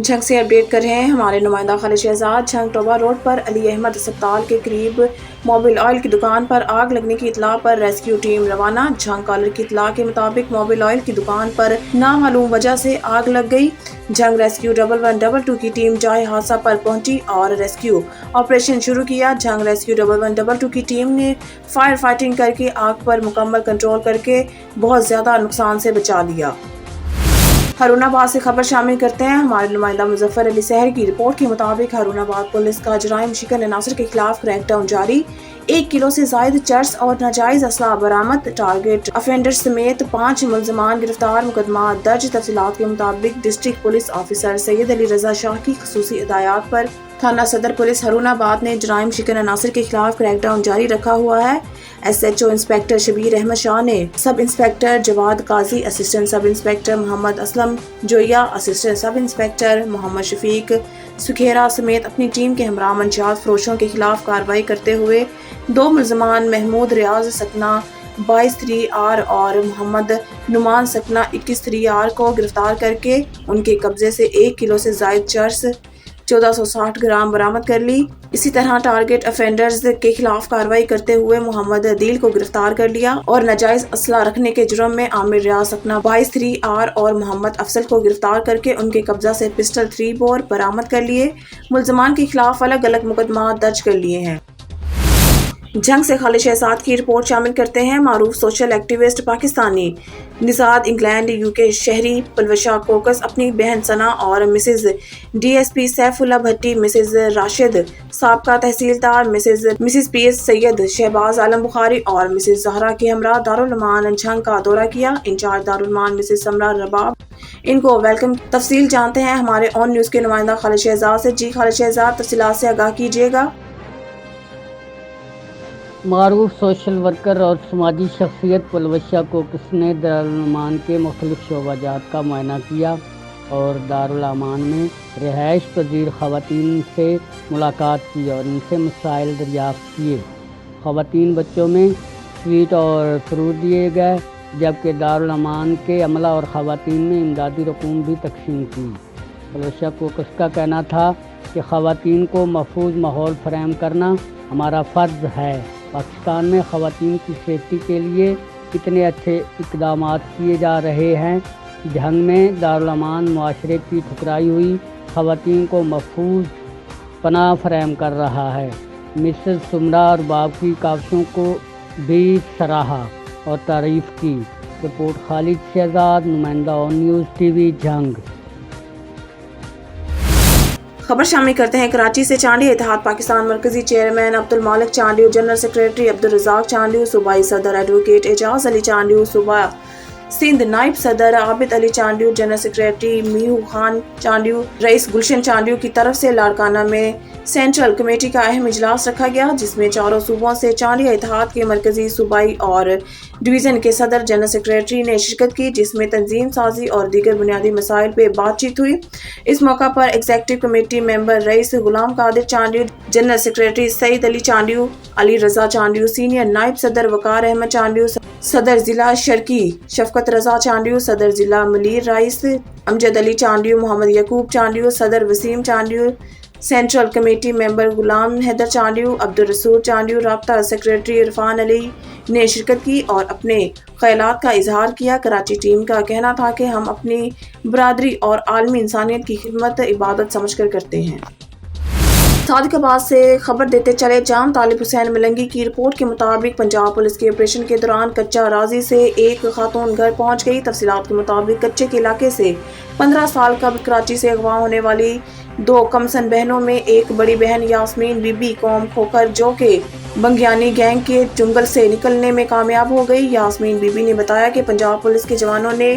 جھنگ سے اپڈیٹ کر رہے ہیں ہمارے نمائندہ خالد شہزاد۔ جھنگ ٹوبہ روڈ پر علی احمد اسپتال کے قریب موبل آئل کی دکان پر آگ لگنے کی اطلاع پر ریسکیو ٹیم روانہ۔ جھنگ کالر کی اطلاع کے مطابق موبل آئل کی دکان پر نامعلوم وجہ سے آگ لگ گئی۔ جھنگ ریسکیو 1112 کی ٹیم جائے حادثہ پر پہنچی اور ریسکیو آپریشن شروع کیا۔ جھنگ ریسکیو 1112 کی ٹیم نے فائر فائٹنگ کر کے آگ پر مکمل کنٹرول کر کے بہت زیادہ نقصان سے بچا لیا۔ ہارون آباد سے خبر شامل کرتے ہیں ہمارے نمائندہ مظفر علی سحر کی رپورٹ کے مطابق ہارون آباد پولیس کا جرائم شکن عناصر کے خلاف کریک ڈاؤن جاری۔ 1 کلو سے زائد چرس اور ناجائز اسلحہ برآمد، ٹارگٹ افینڈر سمیت 5 ملزمان گرفتار، مقدمات درج۔ تفصیلات کے مطابق ڈسٹرکٹ پولیس آفیسر سید علی رضا شاہ کی خصوصی ہدایات پر تھانہ صدر پولیس ہارون آباد نے جرائم شکن عناصر کے خلاف کریک ڈاؤن جاری رکھا ہوا ہے۔ SHO انسپیکٹر شبیر احمد شاہ نے سب انسپیکٹر جواد قاضی، اسسٹنٹ سب انسپیکٹر محمد اسلم جویا، اسسٹنٹ سب انسپیکٹر محمد شفیق سکھیرا سمیت اپنی ٹیم کے ہمراہ منشیات فروشوں کے خلاف کارروائی کرتے ہوئے 2 ملزمان محمود ریاض سکنہ 22 3R اور محمد نعمان سکنہ 21 3R کو گرفتار کر کے ان کے قبضے سے 1 کلو سے زائد چرس 1460 گرام برآمد کر لی۔ اسی طرح ٹارگٹ افینڈرز کے خلاف کارروائی کرتے ہوئے محمد عدیل کو گرفتار کر لیا اور ناجائز اسلحہ رکھنے کے جرم میں عامر ریاض سکنہ 22 3R اور محمد افضل کو گرفتار کر کے ان کے قبضہ سے پسٹل 3 بور برآمد کر لیے۔ ملزمان کے خلاف الگ الگ مقدمات درج کر لیے ہیں۔ جھنگ سے خالد شہزاد کی رپورٹ شامل کرتے ہیں معروف سوشل ایکٹیوسٹ پاکستانی نژاد انگلینڈ UK شہری پلوشا کوکس اپنی بہن ثنا اور مسز DSP سیف اللہ بھٹی، مسز راشد سابقہ تحصیلدار، مسز PS سید شہباز عالم بخاری اور مسز زہرا کے ہمراہ دارالامان جھنگ کا دورہ کیا۔ انچارج دارالامان مسز سمرا رباب ان کو ویلکم۔ تفصیل جانتے ہیں ہمارے آن نیوز کے نمائندہ خالد شہزاد سے۔ جی خالد شہزاد، تفصیلات سے آگاہ کیجیے گا۔ معروف سوشل ورکر اور سماجی شخصیت پلوشا کوکس نے دارالامان کے مختلف شعبہ جات کا معائنہ کیا اور دارالامان میں رہائش پذیر خواتین سے ملاقات کی اور ان سے مسائل دریافت کیے۔ خواتین بچوں میں سویٹ اور فروٹ دیے گئے، جبکہ دارالامان کے عملہ اور خواتین میں امدادی رقوم بھی تقسیم کی۔ پلوشا کوکس کا کہنا تھا کہ خواتین کو محفوظ ماحول فراہم کرنا ہمارا فرض ہے۔ پاکستان میں خواتین کی سیفٹی کے لیے کتنے اچھے اقدامات کیے جا رہے ہیں۔ جھنگ میں دارالامان معاشرے کی ٹھکرائی ہوئی خواتین کو محفوظ پناہ فراہم کر رہا ہے۔ مسز سمرا اور باب کی کاوشوں کو بھی سراہا اور تعریف کی۔ رپورٹ خالد شہزاد، نمائندہ آن نیوز TV جھنگ۔ خبر شامل کرتے ہیں کراچی سے۔ چانڈی اتحاد پاکستان مرکزی chairman Abdulmalik Chandio, general secretary Abdulrazzaq Chandio, صوبائی صدر ایڈوکیٹ اعجاز علی چانڈیو، صوبہ سندھ نائب صدر عابد علی چانڈیو، جنرل سیکریٹری میہو خان چانڈیو، رئیس گلشن چانڈیو کی طرف سے لاڑکانہ میں سینٹرل کمیٹی کا اہم اجلاس رکھا گیا، جس میں چاروں صوبوں سے چانڈی اتحاد کے مرکزی، صوبائی اور ڈویژن کے صدر، جنرل سیکریٹری نے شرکت کی، جس میں تنظیم سازی اور دیگر بنیادی مسائل پہ بات چیت ہوئی۔ اس موقع پر ایگزیکٹو کمیٹی ممبر رئیس غلام قادر چانڈیو، جنرل سیکریٹری سعید علی چانڈیو، علی رضا چانڈیو، سینئر نائب صدر وقار احمد چانڈیو، صدر ضلع شرقی شفقت رضا چانڈیو، صدر ضلع ملیر رائس امجد علی چانڈیو، محمد یعقوب چانڈیو، صدر وسیم چانڈیو، سینٹرل کمیٹی ممبر غلام حیدر چانڈیو، عبدالرسول چانڈیو، رابطہ سیکریٹری عرفان علی نے شرکت کی اور اپنے خیالات کا اظہار کیا۔ کراچی ٹیم کا کہنا تھا کہ ہم اپنی برادری اور عالمی انسانیت کی خدمت عبادت سمجھ کر کرتے ہیں۔ صادق آباد سے خبر دیتے چلے جان طالب حسین ملنگی کی رپورٹ کے مطابق پنجاب پولیس کے آپریشن کے دوران کچا راضی سے ایک خاتون گھر پہنچ گئی۔ تفصیلات کے مطابق کچے کے علاقے سے 15 سال قبل کراچی سے اغوا ہونے والی 2 کمسن بہنوں میں ایک بڑی بہن یاسمین بی بی قوم کھوکھر، جو کہ بنگیانی گینگ کے چنگل سے نکلنے میں کامیاب ہو گئی۔ یاسمین بی بی نے بتایا کہ پنجاب پولیس کے جوانوں نے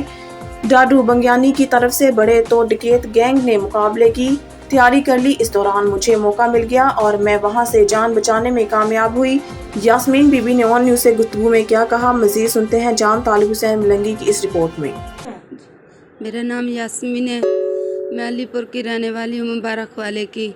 ڈاڈو بنگیانی کی طرف سے بڑے تو ڈکیت گینگ نے مقابلے کی تیاری کر لی۔ اس دوران مجھے موقع مل گیا اور میں وہاں سے جان بچانے میں کامیاب ہوئی۔ یاسمین بی بی نے آن نیوز سے گفتگو میں کیا کہا، مزید سنتے ہیں جان طالب حسین ملنگی کی اس رپورٹ میں۔ میرا نام یاسمین ہے، میں علی پور کی رہنے والی ہوں، مبارک والے کی۔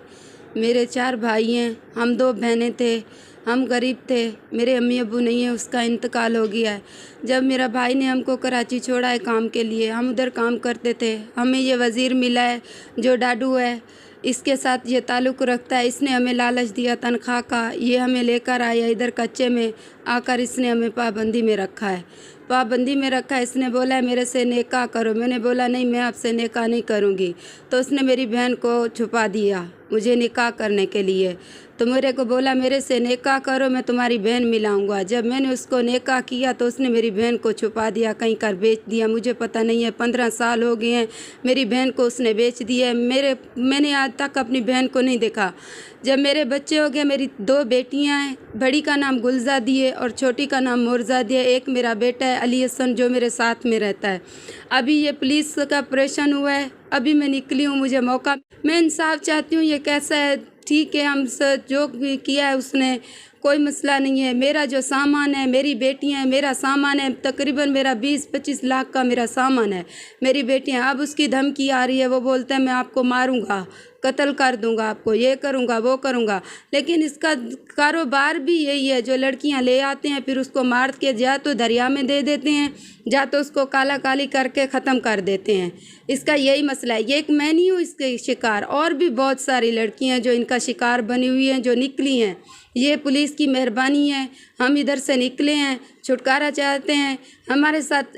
میرے 4 بھائی ہیں، ہم 2 بہنیں تھے۔ हम गरीब थे, मेरे अम्मी अब्बू नहीं है, उसका इंतकाल हो गया है। जब मेरा भाई ने हमको कराची छोड़ा है काम के लिए, हम उधर काम करते थे। हमें ये वज़ीर मिला है जो डाडू है, इसके साथ ये ताल्लुक़ रखता है। इसने हमें लालच दिया तनख्वाह का, ये हमें लेकर आया इधर कच्चे में आकर, इसने हमें पाबंदी में रखा है। पाबंदी में रखा है, इसने बोला है मेरे से निकाह करो। मैंने बोला नहीं, मैं आपसे निकाह नहीं करूँगी। तो उसने मेरी बहन को छुपा दिया मुझे निकाह करने के लिए। तो मेरे को बोला मेरे से निकाह करो, मैं तुम्हारी बहन मिलाऊंगा। जब मैंने उसको निकाह किया तो उसने मेरी बहन को छुपा दिया, कहीं कर बेच दिया, मुझे पता नहीं है। 15 साल हो गए हैं, मेरी बहन को उसने बेच दिया है। मैंने आज तक अपनी बहन को नहीं देखा। जब मेरे बच्चे हो गए, मेरी 2 बेटियां हैं, बड़ी का नाम गुलजादी है और छोटी का नाम मोरजादी है। एक मेरा बेटा है अली हसन जो मेरे साथ में रहता है। अभी ये पुलिस का ऑपरेशन हुआ है, अभी मैं निकली हूँ, मुझे मौका, मैं इंसाफ चाहती हूँ। ये कैसा है? ठीक है, हमसे जो भी किया है उसने, कोई मसला नहीं है। मेरा जो सामान है, मेरी बेटियां हैं, मेरा सामान है, तकरीबन मेरा 20-25 लाख का मेरा सामान है, मेरी बेटियां। अब उसकी धमकी आ रही है, वो बोलता है मैं आपको मारूंगा, कत्ल कर दूंगा, आपको ये करूंगा, वो करूंगा। लेकिन इसका कारोबार भी यही है, जो लड़कियां ले आते हैं फिर उसको मार के या तो दरिया में दे देते हैं, या तो उसको काला काली करके ख़त्म कर देते हैं। इसका यही मसला है। ये एक मैं नहीं हूँ इसके शिकार, और भी बहुत सारी लड़कियां जो इनका शिकार बनी हुई हैं, जो निकली हैं। ये पुलिस की मेहरबानी है, हम इधर से निकले हैं, छुटकारा चाहते हैं। हमारे साथ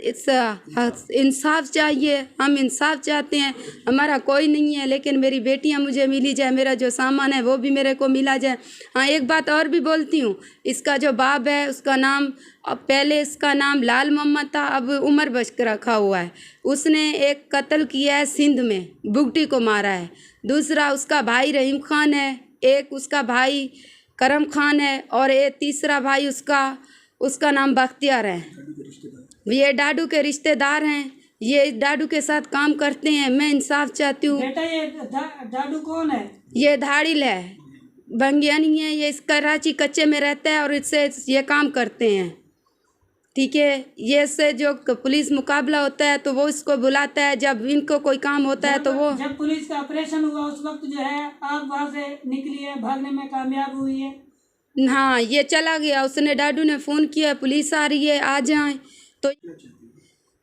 इंसाफ चाहिए, हम इंसाफ चाहते हैं। हमारा कोई नहीं है, लेकिन मेरी बेटियां मुझे मिली जाए, मेरा जो सामान है वो भी मेरे को मिला जाए। हाँ, एक बात और भी बोलती हूँ, इसका जो बाप है उसका नाम, अब पहले इसका नाम लाल मोहम्मद था, अब उमर बख्श रखा हुआ है। उसने एक कत्ल किया है सिंध में, बुगटी को मारा है। दूसरा उसका भाई रहीम खान है, एक उसका भाई करम खान है, और एक तीसरा भाई उसका नाम बख्तियार है। ये डाडू के रिश्तेदार हैं, ये डाडू के साथ काम करते हैं। मैं इंसाफ चाहती हूँ। बेटा ये डाडू कौन है? ये धाड़िल है, बंगियानी है, ये इस कराची कच्चे में रहता है और इससे ये काम करते हैं। ठीक है, ये से जो पुलिस मुकाबला होता है तो वो इसको बुलाता है, जब इनको कोई काम होता है तो वो, जब पुलिस का ऑपरेशन हुआ उस वक्त जो है आप वहाँ से निकली है, भागने में कामयाब हुई है? हाँ, ये चला गया। उसने डाडू ने फ़ोन किया, पुलिस आ रही है, आ जाएं। तो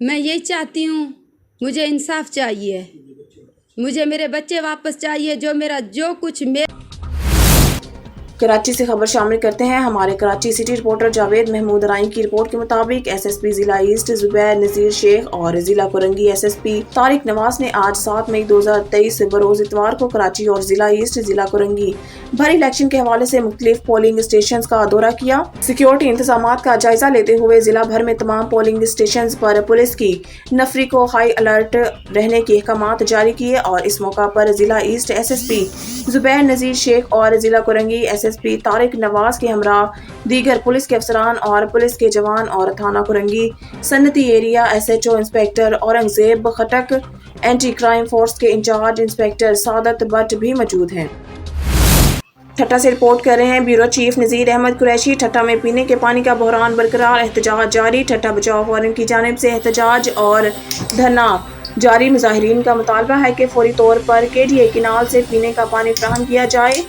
मैं यही चाहती हूँ, मुझे इंसाफ चाहिए, मुझे मेरे बच्चे वापस चाहिए, जो मेरा जो कुछ कराची से खबर शामिल करते हैं। हमारे कराची सिटी रिपोर्टर जावेद महमूद राई की रिपोर्ट के मुताबिक एसएसपी जिला ईस्ट जुबैर नजीर शेख और जिला कोरंगी एसएसपी तारिक नवाज ने आज 7 मई 2023 बरोज इतवार को कराची और जिला ईस्ट जिला कोरंगी भर इलेक्शन के हवाले से मुख्तलिफ पोलिंग स्टेशन का दौरा किया। सिक्योरिटी इंतजाम का जायजा लेते हुए जिला भर में तमाम पोलिंग स्टेशन पर पुलिस की नफरी को हाई अलर्ट रहने के अहकामात जारी किए और इस मौका पर जिला ईस्ट एसएसपी जुबैर नजीर शेख और जिला कोरंगी एसएसपी तारिक नवाज के हमरा दीगर पुलिस के अफसरान और पुलिस के जवान और थाना कोरंगी सन्नती area SHO inspector Aurangzeb Khattak, anti crime force के इंचार्ज इंस्पेक्टर सादत बट भी मौजूद हैं। ठट्टा से रिपोर्ट कर रहे हैं ब्यूरो चीफ नज़ीर अहमद कुरैशी। ठट्टा में पीने के पानी का बहरान बरकरार, एहतजाज जारी। ठट्टा बचाओ फोरम की जानिब से एहतजाज और धरना जारी। मुजाहिरीन का मुतालबा है कि फौरी तौर पर केडीए किनाल से पीने का पानी फराहम किया जाए।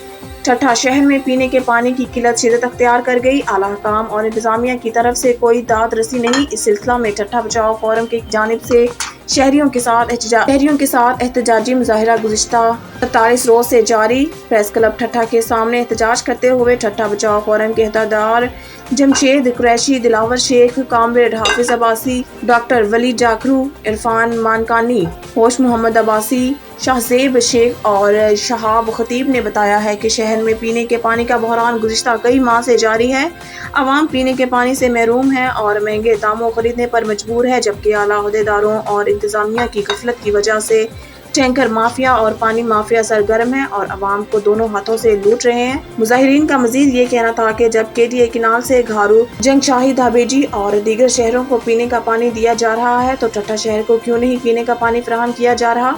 ठट्टा शहर में पीने के पानी की किल्लत शिदत अख्तियार कर गई। आला हुकाम और इंतजामिया की तरफ से कोई दाद रसी नहीं। इस सिलसिला में ठट्टा बचाओ फोरम की जानिब से शहरियों के साथ एहतजाजी मुजाहिरा गुज़िश्ता 47 रोज से जारी। प्रेस क्लब ठट्टा के सामने एहतजाज करते हुए ठट्टा बचाओ फोरम के अहदेदार जमशेद कुरैशी, दिलावर शेख, कामरेड हाफिज अब्बासी, डॉक्टर वली जाखरू, इरफान मानकानी, होश मोहम्मद अब्बासी, शाहजेब शेख और शहाब खतीब ने बताया है कि शहर में पीने के पानी का बहरान गुज़िश्ता कई माह से जारी है। आवाम पीने के पानी से महरूम है और महंगे दामों खरीदने पर मजबूर है, जबकि आला अहदेदारों और इंतजामिया की गफलत की वजह से टैंकर माफिया और पानी माफिया सरगर्म है और आवाम को दोनों हाथों से लूट रहे हैं। मुजाहिरीन का मजीद ये कहना था कि जब केडीए किनाल से घारू, जंगशाही, धाबेजी और दीगर शहरों को पीने का पानी दिया जा रहा है तो ठट्टा शहर को क्यों नहीं पीने का पानी फराहम किया जा रहा।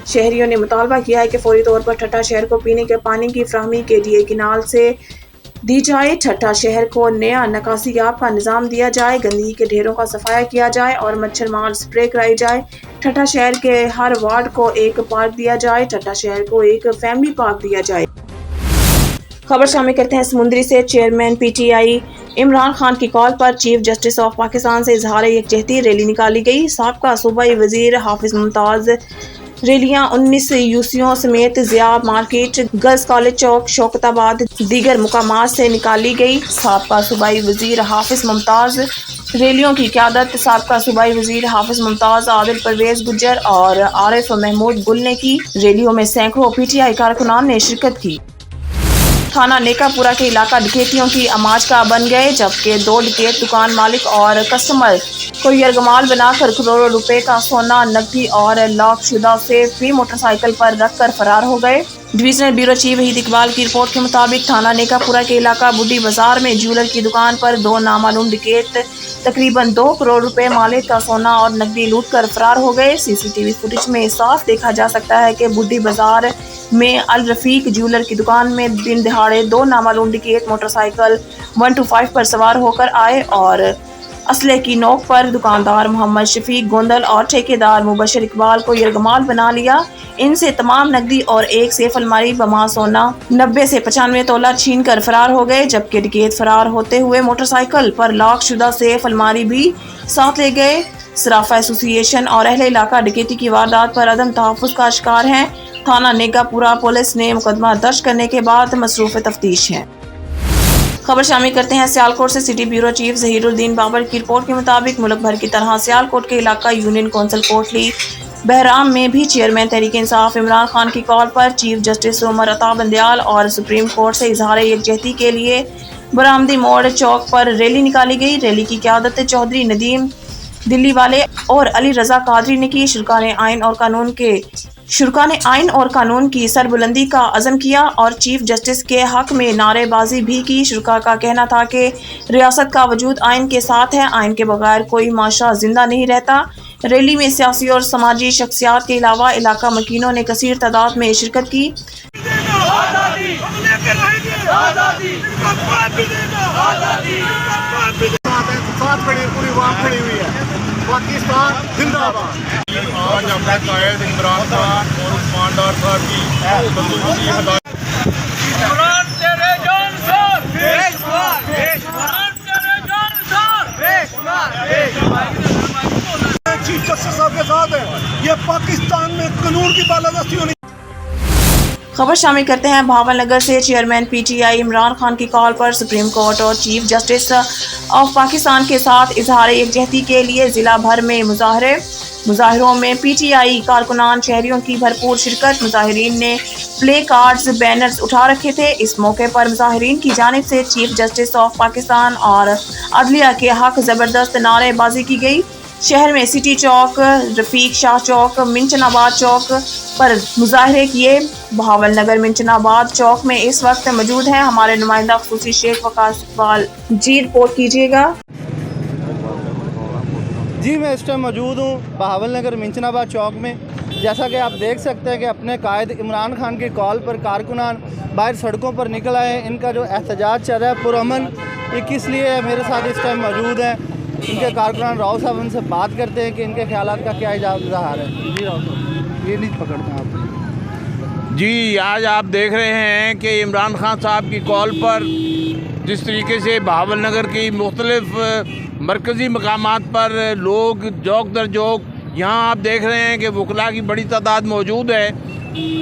शहरियों ने मुतालबा किया है कि फौरी तौर पर ठट्टा शहर को पीने के पानी की फराहमी केडीए किनाल से दी जाए। ठट्टा शहर को नया निकासी आब का निज़ाम दिया जाए, गंदगी के ढेरों का सफाया किया जाए और मच्छर मार स्प्रे कराई जाए। ठट्टा शहर के हर वार्ड को एक पार्क दिया जाए। ठट्टा शहर को एक फैमिली पार्क दिया जाए। खबर शामिल करते हैं समुंदरी से। चेयरमैन पीटीआई इमरान खान की कॉल पर चीफ जस्टिस ऑफ पाकिस्तान से इजहार यकजहती रैली निकाली गई। साबका सूबाई वजीर हाफिज मुमताज रैलियां 19 यूसियों समेत जिया मार्केट, गर्ल्स कॉलेज चौक, शौकताबाद दीगर मुकामात से निकाली गई। साबका सूबाई वजीर हाफिज मुमताज रैलियों की क़यादत साबका सूबाई वजीर हाफिज मुमताज, आदिल परवेज गुज्जर और आरिफ महमूद गुल ने की। रैलियों में सैकड़ों पीटीआई कारकुनान ने शिरकत की। थाना नेकापुरा के इलाका डकैतियों की आमाज का बन गए, जबकि 2 डकैत दुकान मालिक और कस्टमर को यरगमाल बनाकर करोड़ों रुपए का सोना, नकदी और लॉक शुदा से फी मोटरसाइकिल पर रखकर फरार हो गए। Divisional bureau chief Waheed Iqbal की रिपोर्ट के मुताबिक थाना नेकापुरा के इलाका बुड्ढी बाजार में ज्वेलर की दुकान पर 2 नामालूम डकैत तकरीबन 2 करोड़ रुपए मालिक का सोना और नकदी लूट कर फरार हो गए। सीसीटीवी फुटेज में साफ देखा जा सकता है कि बुड्ढी बाजार में अल रफीक ज्वेलर की दुकान में दिन दिहाड़े 2 नामालूम डकैत मोटरसाइकिल 125 पर सवार होकर आए और असले की नोक पर दुकानदार मोहम्मद शफीक गोंदल और ठेकेदार मुबशर इकबाल को यरगमाल बना लिया। इनसे तमाम नकदी और एक सेफ अलमारी बमा सोना 90 से 95 तोला छीन कर फरार हो गए, जबकि डकैत फरार होते हुए मोटरसाइकिल पर लॉक शुदा सेफ अलमारी भी साथ ले गए। सराफा एसोसिएशन और अहले इलाका डकैती की वारदात पर अदम तहफ़्फ़ुज़ का शिकार हैं। थाना नेकापुरा पुलिस ने मुकदमा दर्ज करने के बाद मसरूफ़ तफ्तीश है। खबर शामिल करते हैं सियालकोट से। City bureau chief Zaheeruddin Babar की रिपोर्ट के मुताबिक मुल्क भर की तरह सियालकोट के इलाका यूनियन कौंसिल कोटली बहराम में भी चेयरमैन तहरीक इंसाफ इमरान खान की कॉल पर चीफ जस्टिस उमर अता बंदयाल और सुप्रीम कोर्ट से इजहार यकजहती के लिए बरामदी मोड़ चौक पर रैली निकाली गई। रैली की क़यादत चौधरी नदीम दिल्ली वाले और अली रजा कादरी ने की। शुरका ने आइन और कानून की सरबुलंदी का अज़म किया और चीफ जस्टिस के हक में नारेबाजी भी की। शुरका का कहना था कि रियासत का वजूद आइन के साथ है, आइन के बगैर कोई माशरा जिंदा नहीं रहता। रैली में सियासी और समाजी शख्सियात के अलावा इलाका मकीनों ने कसीर तादाद में शिरकत की। पाकिस्तान जिंदाबाद। आज हमारे कायद इमरान खान और उस्मान डार साहब की इमरान तेरे जान सर चीफ जस्टिस साहब के साथ है। ये पाकिस्तान में कानून की बालादस्ती होनी। खबर शामिल करते हैं भावलनगर से। चेयरमैन पीटीआई इमरान खान की कॉल पर सुप्रीम कोर्ट और चीफ जस्टिस ऑफ पाकिस्तान के साथ इजहार यकजहती के लिए जिला भर में मुजाहिरों में पीटीआई कारकुनान शहरियों की भरपूर शिरकत। मुजाहिरीन ने प्ले कार्ड्स, बैनर्स उठा रखे थे। इस मौके पर मुजाहिरीन की जानिब से चीफ जस्टिस ऑफ पाकिस्तान और अदलिया के हक जबरदस्त नारेबाजी की गई। शहर में सिटी चौक, रफीक शाह चौक, मिंचनाबाद चौक पर मुजाहरे किए। बहावलनगर मिंचनाबाद चौक में इस वक्त मौजूद हैं हमारे नुमाइंदा खुसूसी शेख वकास इकबाल जी, रिपोर्ट कीजिएगा। जी मैं इस टाइम मौजूद हूँ बहावलनगर मिंचनाबाद चौक में। जैसा कि आप देख सकते हैं कि अपने कायद इमरान खान की कॉल पर कारकुनान बाहर सड़कों पर निकल आए हैं। इनका जो एहतजाज चल रहा है पुरअमन, ये किस लिए है, मेरे साथ इस टाइम मौजूद हैं इनके कारकुनान राव साहब। उनसे बात करते हैं कि इनके ख्यालात का क्या इजहार है। जी राव साहब, ये नहीं पकड़ते हैं आप। जी आज आप देख रहे हैं कि इमरान खान साहब की कॉल पर जिस तरीके से बहावलनगर की मुख्तलिफ मरकज़ी मकामात पर लोग जौक दर जौक, यहाँ आप देख रहे हैं कि वकला की बड़ी तादाद मौजूद है,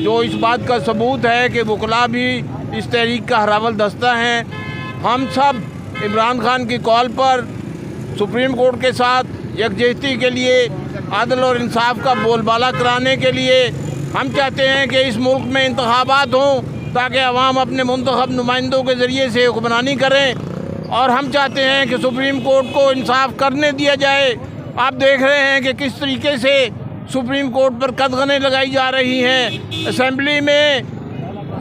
जो इस बात का सबूत है कि वकला भी इस तहरीक का हरावल दस्ता हैं। हम सब इमरान खान की कॉल पर सुप्रीम कोर्ट के साथ यकजहती के लिए, अदल और इंसाफ का बोलबाला कराने के लिए हम चाहते हैं कि इस मुल्क में इंतखाबात हों ताकि अवाम अपने मुंतखब नुमाइंदों के ज़रिए से हुक्मरानी करें, और हम चाहते हैं कि सुप्रीम कोर्ट को इंसाफ करने दिया जाए। आप देख रहे हैं कि किस तरीके से सुप्रीम कोर्ट पर कदगनें लगाई जा रही हैं, असेंबली में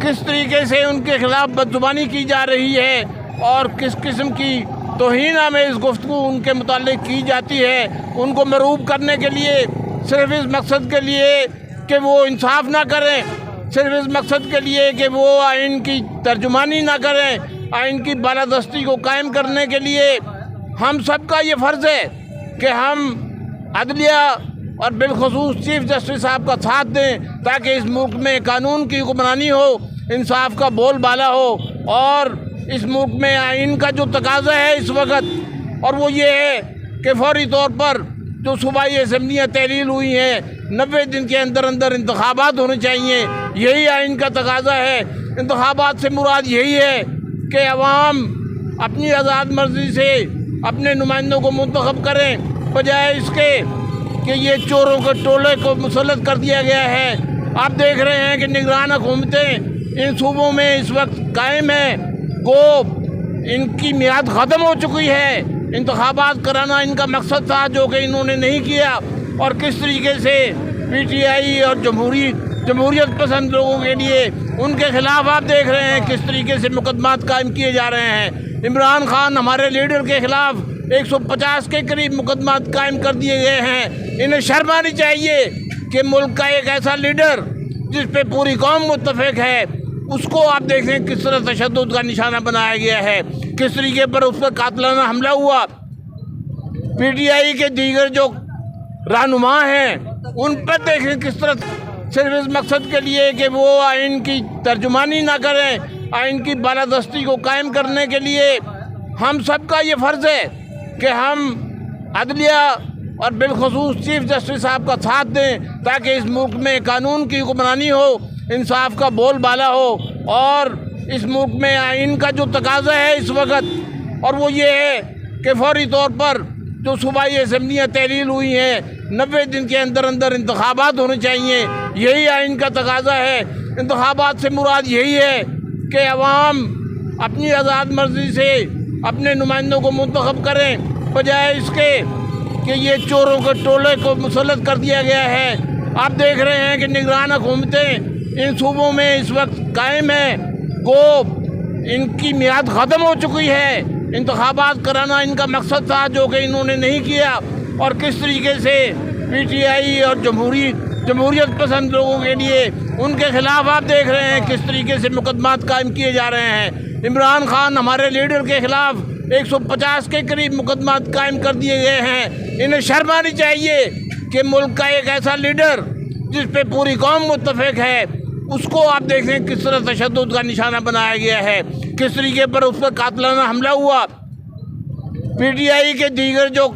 किस तरीके से उनके खिलाफ बदजुबानी की जा रही है और किस किस्म की तौहीन आमेज़ गुफ्तगू उनके मुताल्लिक की जाती है, उनको मरूब करने के लिए, सिर्फ इस मकसद के लिए कि वो इंसाफ ना करें, सिर्फ इस मकसद के लिए कि वो आइन की तर्जुमानी ना करें, आइन की बालादस्ती को कायम करने के लिए हम सब का ये फ़र्ज़ है कि हम अदलिया और बिलखुसूस चीफ जस्टिस साहब का साथ दें ताकि इस मुल्क में कानून की हुक्मरानी हो, इंसाफ का बोलबाला हो। اور اس ملک میں آئین کا جو تقاضا ہے اس وقت، اور وہ یہ ہے کہ فوری طور پر جو صوبائی اسمبلیاں تحلیل ہوئی ہیں 90 دن کے اندر اندر انتخابات ہونے چاہیے. یہی آئین کا تقاضا ہے. انتخابات سے مراد یہی ہے کہ عوام اپنی آزاد مرضی سے اپنے نمائندوں کو منتخب کریں، بجائے اس کے کہ یہ چوروں کے ٹولے کو مسلط کر دیا گیا ہے. آپ دیکھ رہے ہیں کہ نگران حکومتیں ان صوبوں میں اس وقت قائم ہیں، گو ان کی میعاد ختم ہو چکی ہے. انتخابات کرانا ان کا مقصد تھا جو کہ انہوں نے نہیں کیا، اور کس طریقے سے پی ٹی آئی اور جمہوریت پسند لوگوں کے لیے ان کے خلاف آپ دیکھ رہے ہیں کس طریقے سے مقدمات قائم کیے جا رہے ہیں. عمران خان ہمارے لیڈر کے خلاف 150 کے قریب مقدمات قائم کر دیے گئے ہیں. انہیں شرم آنی چاہیے کہ ملک کا ایک ایسا لیڈر جس پہ پوری قوم متفق ہے، اس کو آپ دیکھیں کس طرح تشدد کا نشانہ بنایا گیا ہے، کس طریقے پر اس پر قاتلانہ حملہ ہوا. پی ٹی آئی کے دیگر جو رہنما ہیں ان پر دیکھیں کس طرح صرف اس مقصد کے لیے کہ وہ آئین کی ترجمانی نہ کریں، آئین کی بالادستی کو قائم کرنے کے لیے ہم سب کا یہ فرض ہے کہ ہم عدلیہ اور بالخصوص چیف جسٹس صاحب کا ساتھ دیں تاکہ اس ملک میں قانون کی حکمرانی ہو، انصاف کا بول بالا ہو، اور اس ملک میں آئین کا جو تقاضا ہے اس وقت، اور وہ یہ ہے کہ فوری طور پر جو صوبائی اسمبلیاں تحلیل ہوئی ہیں 90 دن کے اندر اندر انتخابات ہونے چاہیے. یہی آئین کا تقاضا ہے. انتخابات سے مراد یہی ہے کہ عوام اپنی آزاد مرضی سے اپنے نمائندوں کو منتخب کریں، بجائے اس کے کہ یہ چوروں کے ٹولے کو مسلط کر دیا گیا ہے. آپ دیکھ رہے ہیں کہ نگران حکومتیں ان صوبوں میں اس وقت قائم ہیں، گو ان کی میعاد ختم ہو چکی ہے. انتخابات کرانا ان کا مقصد تھا جو کہ انہوں نے نہیں کیا، اور کس طریقے سے پی ٹی آئی اور جمہوریت پسند لوگوں کے لیے ان کے خلاف آپ دیکھ رہے ہیں کس طریقے سے مقدمات قائم کیے جا رہے ہیں. عمران خان ہمارے لیڈر کے خلاف 150 کے قریب مقدمات قائم کر دیے گئے ہیں. انہیں شرم آنی چاہیے کہ ملک کا ایک ایسا لیڈر جس پہ پوری قوم متفق ہے، اس کو آپ دیکھیں کس طرح تشدد کا نشانہ بنایا گیا ہے، کس طریقے پر اس پر قاتلانہ حملہ ہوا. پی ٹی آئی کے دیگر جو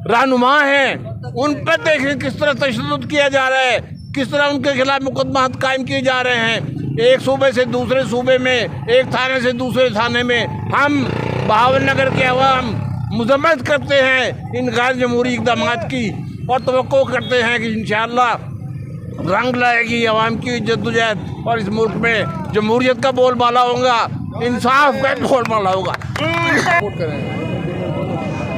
رہنما ہیں ان پر دیکھیں کس طرح تشدد کیا جا رہا ہے، کس طرح ان کے خلاف مقدمات قائم کیے جا رہے ہیں. ایک صوبے سے دوسرے صوبے میں، ایک تھانے سے دوسرے تھانے میں. ہم بہاول نگر کے عوام مذمت کرتے ہیں ان غیر جمہوری اقدامات کی، اور توقع کرتے ہیں کہ انشاءاللہ رنگ لائے گی عوام کی جدوجہد، اور اس ملک میں جمہوریت کا بول بالا ہوگا، انصاف کا بول بالا ہوگا.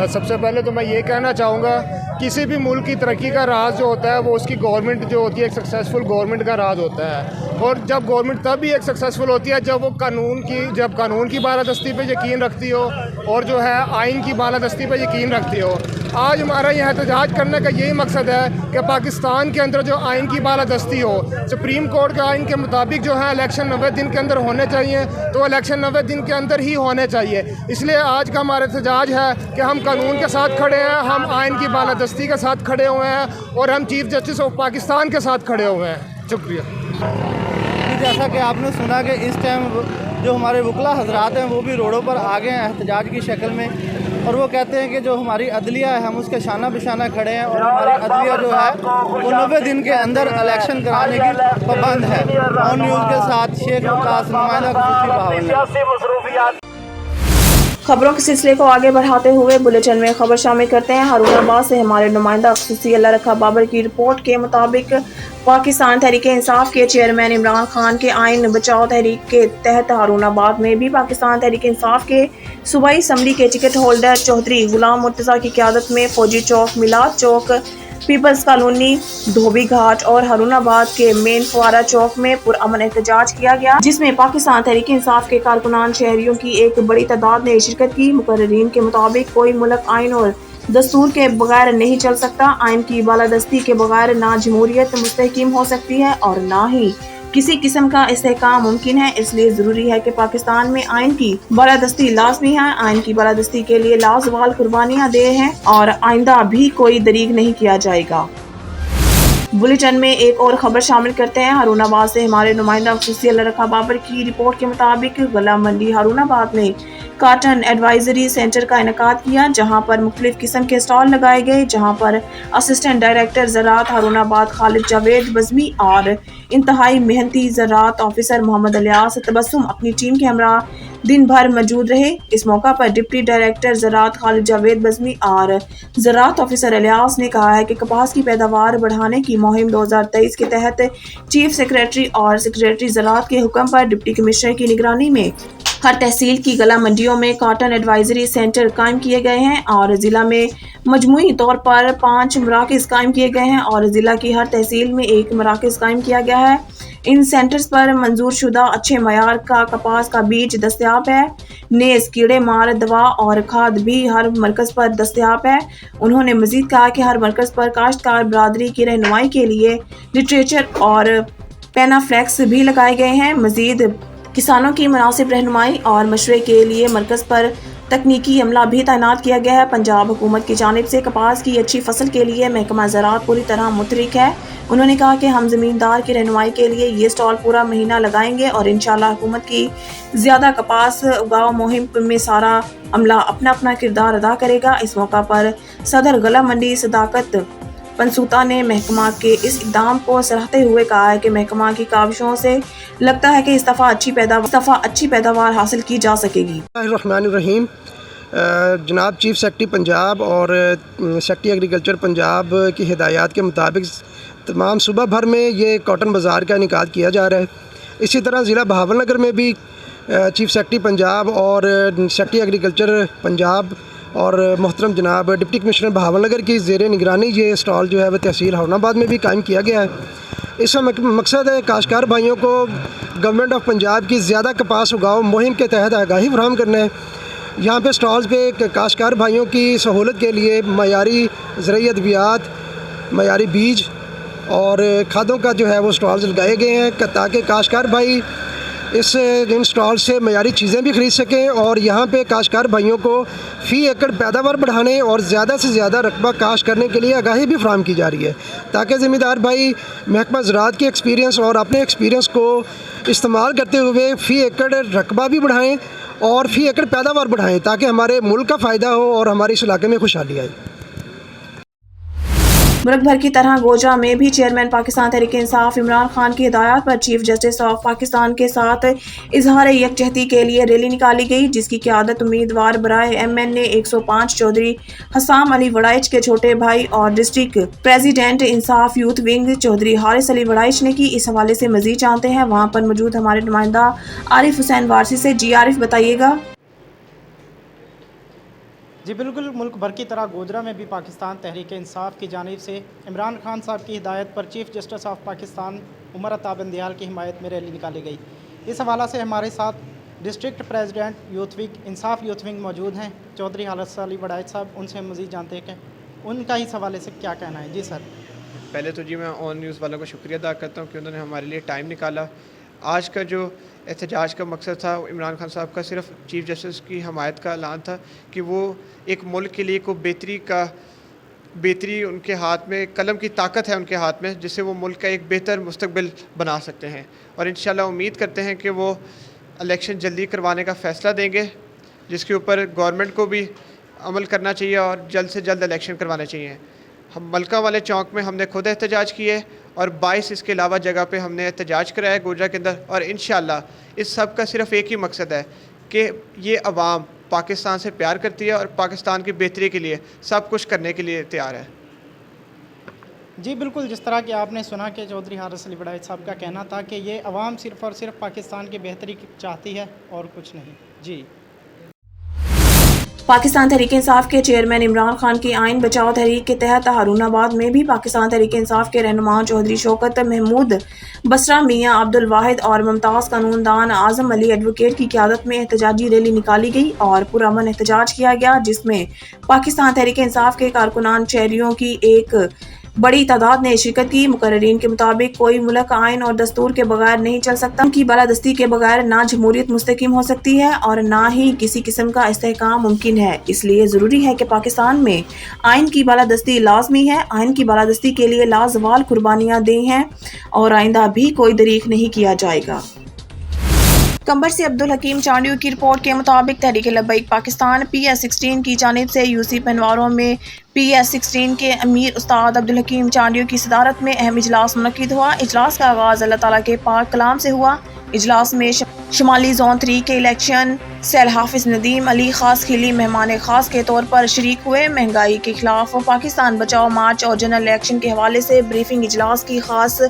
سب سے پہلے تو میں یہ کہنا چاہوں گا، کسی بھی ملک کی ترقی کا راز جو ہوتا ہے وہ اس کی گورنمنٹ جو ہوتی ہے ایک سکسیزفل گورنمنٹ کا راز ہوتا ہے. اور جب گورنمنٹ تب بھی ایک سکسیزفل ہوتی ہے جب وہ قانون کی بالادستی پہ یقین رکھتی ہو، اور جو ہے آئین کی بالادستی پہ یقین رکھتی ہو. آج ہمارا یہ احتجاج کرنے کا یہی مقصد ہے کہ پاکستان کے اندر جو آئین کی بالادستی ہو، سپریم کورٹ کے آئین کے مطابق جو ہے الیکشن 90 دن کے اندر ہونے چاہیے، تو الیکشن 90 دن کے اندر ہی ہونے چاہیے. اس لیے آج کا ہمارا احتجاج ہے کہ ہم قانون کے ساتھ کھڑے ہیں، ہم آئین کی بالادستی کے ساتھ کھڑے ہوئے ہیں، اور ہم چیف جسٹس آف پاکستان کے ساتھ کھڑے ہوئے ہیں. شکریہ. جیسا کہ آپ نے سنا کہ اس ٹائم جو ہمارے وکلا حضرات ہیں وہ بھی روڈوں پر آ گئے ہیں احتجاج کی شکل میں، اور وہ کہتے ہیں کہ جو ہماری عدلیہ ہے ہم اس کے شانہ بشانہ کھڑے ہیں، اور ہماری عدلیہ جو ہے وہ 90 دن کے اندر الیکشن کرانے کی پابند ہے. آن نیوز کے ساتھ شیخ وقاص، نمائندہ خصوصی بہاولنگر. خبروں کے سلسلے کو آگے بڑھاتے ہوئے بلیٹن میں خبر شامل کرتے ہیں. ہارون آباد سے ہمارے نمائندہ خصوصی اللہ رکھا بابر کی رپورٹ کے مطابق پاکستان تحریک انصاف کے چیئرمین عمران خان کے آئین بچاؤ تحریک کے تحت ہارون آباد میں بھی پاکستان تحریک انصاف کے صوبائی اسمبلی کے ٹکٹ ہولڈر چودھری غلام مرتضیٰ کی قیادت میں فوجی چوک، میلاد چوک، پیپلز کالونی، دھوبی گھاٹ اور ہارون آباد کے مین فوارہ چوک میں پرامن احتجاج کیا گیا، جس میں پاکستان تحریک انصاف کے کارکنان شہریوں کی ایک بڑی تعداد نے شرکت کی. مقررین کے مطابق کوئی ملک آئین اور دستور کے بغیر نہیں چل سکتا. آئین کی بالادستی کے بغیر نہ جمہوریت مستحکم ہو سکتی ہے اور نہ ہی کسی قسم کا استحکام ممکن ہے. اس لیے ضروری ہے کہ پاکستان میں آئین کی بالادستی لازمی ہے. آئین کی بالادستی کے لیے لازوال قربانیاں دے ہیں اور آئندہ بھی کوئی دریغ نہیں کیا جائے گا. बुलेटिन में एक और खबर शामिल करते हैं। हारूनाबाद से हमारे नुमाइंदा खुसूसी अल्लाह रखा बाबर की रिपोर्ट के मुताबिक गला मंडी हारूनाबाद में कॉटन एडवाइजरी सेंटर का इनेकाद किया, जहां पर मुख्तलिफ किस्म के स्टॉल लगाए गए, जहां पर असिस्टेंट डायरेक्टर ज़राअत हारूनाबाद खालिद जावेद बज़मी और इंतहाई मेहनती ज़राअत ऑफिसर मोहम्मद इलियास तबस्सुम अपनी टीम के हमरा दिन भर मौजूद रहे। इस मौका पर डिप्टी डायरेक्टर ज़राअत खालिद जावेद बज़मी और ज़राअत ऑफिसर इलियास ने कहा है कि कपास की पैदावार बढ़ाने की मुहिम 2023 के तहत चीफ सेक्रेटरी और सेक्रेटरी ज़राअत के हुक्म पर डिप्टी कमिश्नर की निगरानी में हर तहसील की गला मंडियों में कॉटन एडवाइजरी सेंटर कायम किए गए हैं और ज़िला में मजमूई तौर पर 5 मराकज़ कायम किए गए हैं और ज़िला की हर तहसील में 1 मराकज़ कायम किया गया है। इन सेंटर्स पर मंजूर शुदा अच्छे मयार का कपास का बीज दस्तयाब है। नेज़, कीड़े मार दवा और खाद भी हर मरकज़ पर दस्तयाब है। उन्होंने मजीद कहा कि हर मरकज़ पर काश्तकार बरादरी की रहनुमाई के लिए लिटरेचर और पेनाफ्लेक्स भी लगाए गए हैं। मजीद किसानों की मुनासिब रहनुमाई और मशवरे के लिए मरकज़ पर तकनीकी अमला भी तैनात किया गया है। पंजाब हुकूमत की जानिब से कपास की अच्छी फसल के लिए महकमा ज़राअत पूरी तरह मुतरिक है। उन्होंने कहा कि हम ज़मींदार की रहनुमाई के लिए ये स्टॉल पूरा महीना लगाएंगे और इंशाअल्लाह हुकूमत की ज़्यादा कपास उगाओ मुहिम में सारा अमला अपना अपना किरदार अदा करेगा। इस मौका पर सदर गला मंडी सदाकत पंसूता ने महकमा के इस इक़दाम को सराहते हुए कहा है कि महकमा की काविशों से लगता है कि इस दफ़ा अच्छी पैदावार हासिल की जा सकेगी। रहमानिर्रहीम। जनाब चीफ सेक्रेटरी पंजाब और सेक्रेटरी एग्रीकल्चर पंजाब की हिदायत के मुताबिक तमाम सूबा भर में ये कॉटन बाज़ार का इनेकाद किया जा रहा है। इसी तरह ज़िला बहावलनगर में भी चीफ सेक्रेटरी पंजाब और सेक्रेटरी एग्रीकल्चर पंजाब और मोहतरम जनाब डिप्टी कमिश्नर बहावलनगर की ज़ेर निगरानी ये स्टॉल जो है वह तहसील हारूनाबाद में भी कायम किया गया है। इसका मकसद है काश्तकार भाइयों को गवर्नमेंट ऑफ पंजाब की ज़्यादा कपास उगाओ मुहिम के तहत आगाही फराहम करना है। यहाँ पे स्टॉल्स पे काश्तकार भाइयों की सहूलत के लिए मयारी ज़रूरी अद्वियात, मयारी बीज और खादों का जो है वो स्टॉल्स लगाए गए हैं ताकि काश्तकार भाई इन स्टॉल से मयारी चीज़ें भी ख़रीद सकें और यहाँ पे काश्तकार भाइयों को फ़ी एकड़ पैदावार बढ़ाने और ज़्यादा से ज़्यादा रकबा काश्त करने के लिए आगाही भी फराहम की जा रही है ताकि ज़मींदार भाई महकमा ज़राअत के एक्सपीरियंस और अपने एक्सपीरियंस को इस्तेमाल करते हुए फ़ी एकड़ रकबा भी बढ़ाएँ और फ़ी एकड़ पैदावार बढ़ाएँ ताकि हमारे मुल्क का फ़ायदा हो और हमारे इस इलाके में खुशहाली आए। मुल्क भर की तरह गोजा में भी चेयरमैन पाकिस्तान तहरीक इंसाफ इमरान खान की हिदायत पर चीफ जस्टिस ऑफ पाकिस्तान के साथ इजहार यकजहती के लिए रैली निकाली गई, जिसकी क़यादत उम्मीदवार बराए MNA 105 चौधरी हसाम अली वड़ाइच के छोटे भाई और डिस्ट्रिक्ट प्रेसिडेंट इंसाफ यूथ विंग चौधरी हारिस अली वड़ाइच ने की। इस हवाले से मजीद जानते हैं वहाँ पर मौजूद हमारे नुमाइंदा आरिफ हुसैन वारसी से। जी आरिफ, बताइएगा। जी बिल्कुल, मुल्क भर की तरह गोजरा में भी पाकिस्तान तहरीक इंसाफ की जानिब से इमरान खान साहब की हिदायत पर chief justice of Pakistan Umar Ata Bandial की हिमायत में रैली निकाली गई। इस हवाला से हमारे साथ डिस्ट्रिक्ट प्रेसिडेंट यूथ विंग इंसाफ यूथ विंग मौजूद हैं चौधरी हारिस अली वड़ाइच साहब। उनसे मज़ीद जानते हैं कि उनका इस हवाले से क्या कहना है। जी सर। पहले तो जी मैं ऑन न्यूज़ वालों का शुक्रिया अदा करता हूँ कि उन्होंने हमारे लिए टाइम निकाला। आज का जो एहतजाज का मकसद था इमरान खान साहब का सिर्फ चीफ जस्टिस की हमायत का ऐलान था कि वो एक मुल्क के लिए को बेहतरी उनके हाथ में, कलम की ताकत है उनके हाथ में, जिससे वो मुल्क का एक बेहतर मुस्तकबिल बना सकते हैं। और इंशाल्लाह उम्मीद करते हैं कि वो इलेक्शन जल्दी करवाने का फ़ैसला देंगे, जिसके ऊपर गवर्नमेंट को भी अमल करना चाहिए और जल्द से जल्द इलेक्शन करवाने चाहिए। हम मलका वाले चौक में हमने खुद एहतजाज किए और 22 इसके अलावा जगह पे हमने एहतजाज कराया गोजरा के अंदर। और इंशाल्लाह इस सब का सिर्फ एक ही मकसद है कि ये अवाम पाकिस्तान से प्यार करती है और पाकिस्तान की बेहतरी के लिए सब कुछ करने के लिए तैयार है। जी बिल्कुल, जिस तरह कि आपने सुना कि चौधरी हारिस अली वड़ाइच साहब का कहना था कि ये अवाम सिर्फ़ और सिर्फ पाकिस्तान की बेहतरी चाहती है और कुछ नहीं। जी। पाकिस्तान तहरीक इंसाफ के चेयरमैन इमरान खान की आइन बचाओ तहरीक के तहत हारूनाबाद में भी पाकिस्तान तहरीक इंसाफ के रहनुमा चौधरी शौकत महमूद बसरा, मियाँ अब्दुल वाहिद और मुमताज़ कानूनदान आज़म अली एडवोकेट की क़यादत में एहतजाजी रैली निकाली गई और पुरअमन एहतजाज किया गया, जिसमें पाकिस्तान तहरीक इंसाफ के कारकुनान शहरियों की एक बड़ी तादाद ने शिरकत की। मुकर्रिरीन के मुताबिक कोई मुल्क आइन और दस्तूर के बगैर नहीं चल सकता। उनकी बालादस्ती के बगैर ना जमहूरियत मुस्तकीम हो सकती है और ना ही किसी किस्म का इस्तेहकाम मुमकिन है। इसलिए ज़रूरी है कि पाकिस्तान में आइन की बालादस्ती लाजमी है। आइन की बालादस्ती के लिए लाजवाल कुर्बानियाँ दी हैं और आइंदा भी कोई दरीक नहीं किया जाएगा। कंबर से अब्दुल हकीम चांडियो की रिपोर्ट के मुताबिक तहरीक लब्बैक पाकिस्तान PS-16 की जानिब से यूसी पनवारों में PS-16 के अमीर उस्ताद अब्दुल हकीम चांडियो की सदारत में अहम इजलास मुनक्किद हुआ। इजलास का आगाज़ अल्लाह ताला के पाक कलाम से हुआ। इजलास में शुमाली जोन 3 के इलेक्शन सेल हाफिज नदीम अली खास खिली मेहमान खास के तौर पर शरीक हुए। महंगाई के खिलाफ पाकिस्तान बचाओ मार्च और जनरल इलेक्शन के हवाले से ब्रीफिंग इजलास की खास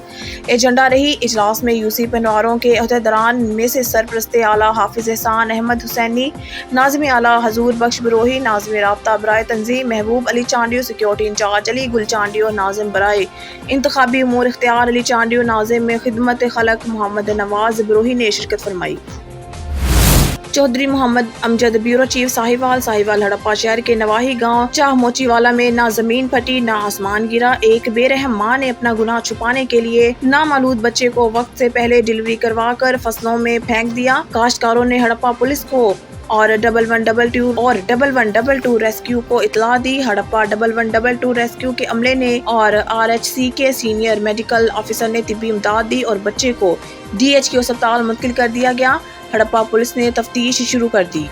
एजेंडा रही। इजलास में यूसी पनवारों के अहदेदारान में से सरपरस्त आला हाफिज एहसान अहमद हुसैनी, नाज़िम आला हजूर बख्श बरोही, नाज़िम राब्ता बराए तंजीम महबूब अली चांडियो, सिक्योरिटी इंचार्ज अली गुल चांडियो, नाज़िम बराए इंतखाबी उमूर इख्तियार अली चांडियो, नाज़िम में खिदमत खलक मोहम्मद नवाज बरोही ने शिरकत फरमाई। चौधरी मोहम्मद अमजद ब्यूरो चीफ साहिवाल हड़प्पा शहर के नवाही गांव चाह मोचीवाला में ना जमीन फटी ना आसमान गिरा। एक बेरहम मां ने अपना गुनाह छुपाने के लिए नामालूद बच्चे को वक्त से पहले डिलीवरी करवाकर फसलों में फेंक दिया। काश्तकारों ने हड़प्पा पुलिस को और 1122 रेस्क्यू को इतला दी। हड़प्पा 1122 रेस्क्यू के अमले ने और RHC के सीनियर मेडिकल ऑफिसर ने तिब्बी इमदाद दी और बच्चे को DHQ अस्पताल मुंतकिल कर दिया गया। हड़प्पा पुलिस ने तफ्तीश शुरू कर दी।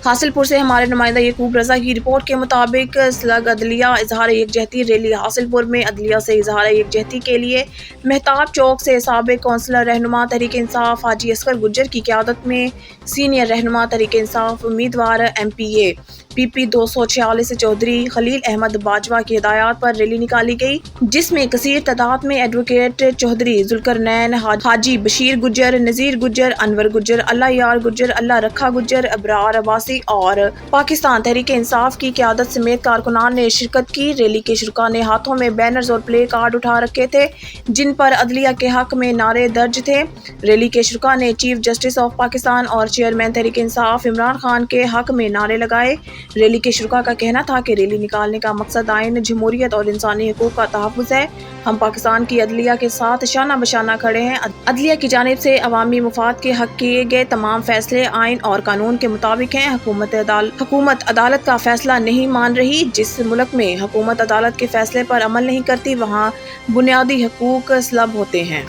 हासिलपुर से हमारे नुमाइंदा यकूब रजा की रिपोर्ट के मुताबिक स्लग अदलिया इजहार यकजहती रैली हासिलपुर में अदलिया से इजहार यकजहती के लिए मेहताब चौक से साबिक कौंसलर रहनुमा तहरीक इंसाफ हाजी असगर गुज्जर की क़यादत में सीनियर रहनुमा तहरीक इंसाफ उम्मीदवार MPA PP 246 चौधरी खलील अहमद बाजवा की हिदायत पर रैली निकाली गई, जिसमें कसीर तादाद में एडवोकेट चौधरी जुल्करनैन, हाजी बशीर गुज्जर, नज़ीर गुज्जर, अनवर गुज्जर, अल्लाह यार गुज्जर, अल्लाह रखा गुज्जर, अबरार अब्बासी और पाकिस्तान तहरीक इंसाफ की क़यादत समेत कारकुनान ने शिरकत की। रैली के शुरका ने हाथों में बैनर्स और प्ले कार्ड उठा रखे थे जिन पर अदलिया के हक में नारे दर्ज थे। रैली के शुरका ने चीफ जस्टिस ऑफ पाकिस्तान और चेयरमैन तहरीक इंसाफ इमरान खान के हक में नारे लगाए। रैली के शुरका का कहना था कि रैली निकालने का मकसद आइन, जमहूरियत और इंसानी हकूक़ का तहफ़्फ़ुज़ है। हम पाकिस्तान की अदलिया के साथ शाना बशाना खड़े हैं। अदलिया की जानिब से अवामी मुफाद के हक किए गए तमाम फैसले आइन और कानून के मुताबिक हैं। हुकूमत अदालत का फैसला नहीं मान रही। जिस मुल्क में हुकूमत अदालत के फैसले पर अमल नहीं करती वहाँ बुनियादी हकूक़ सलब होते हैं।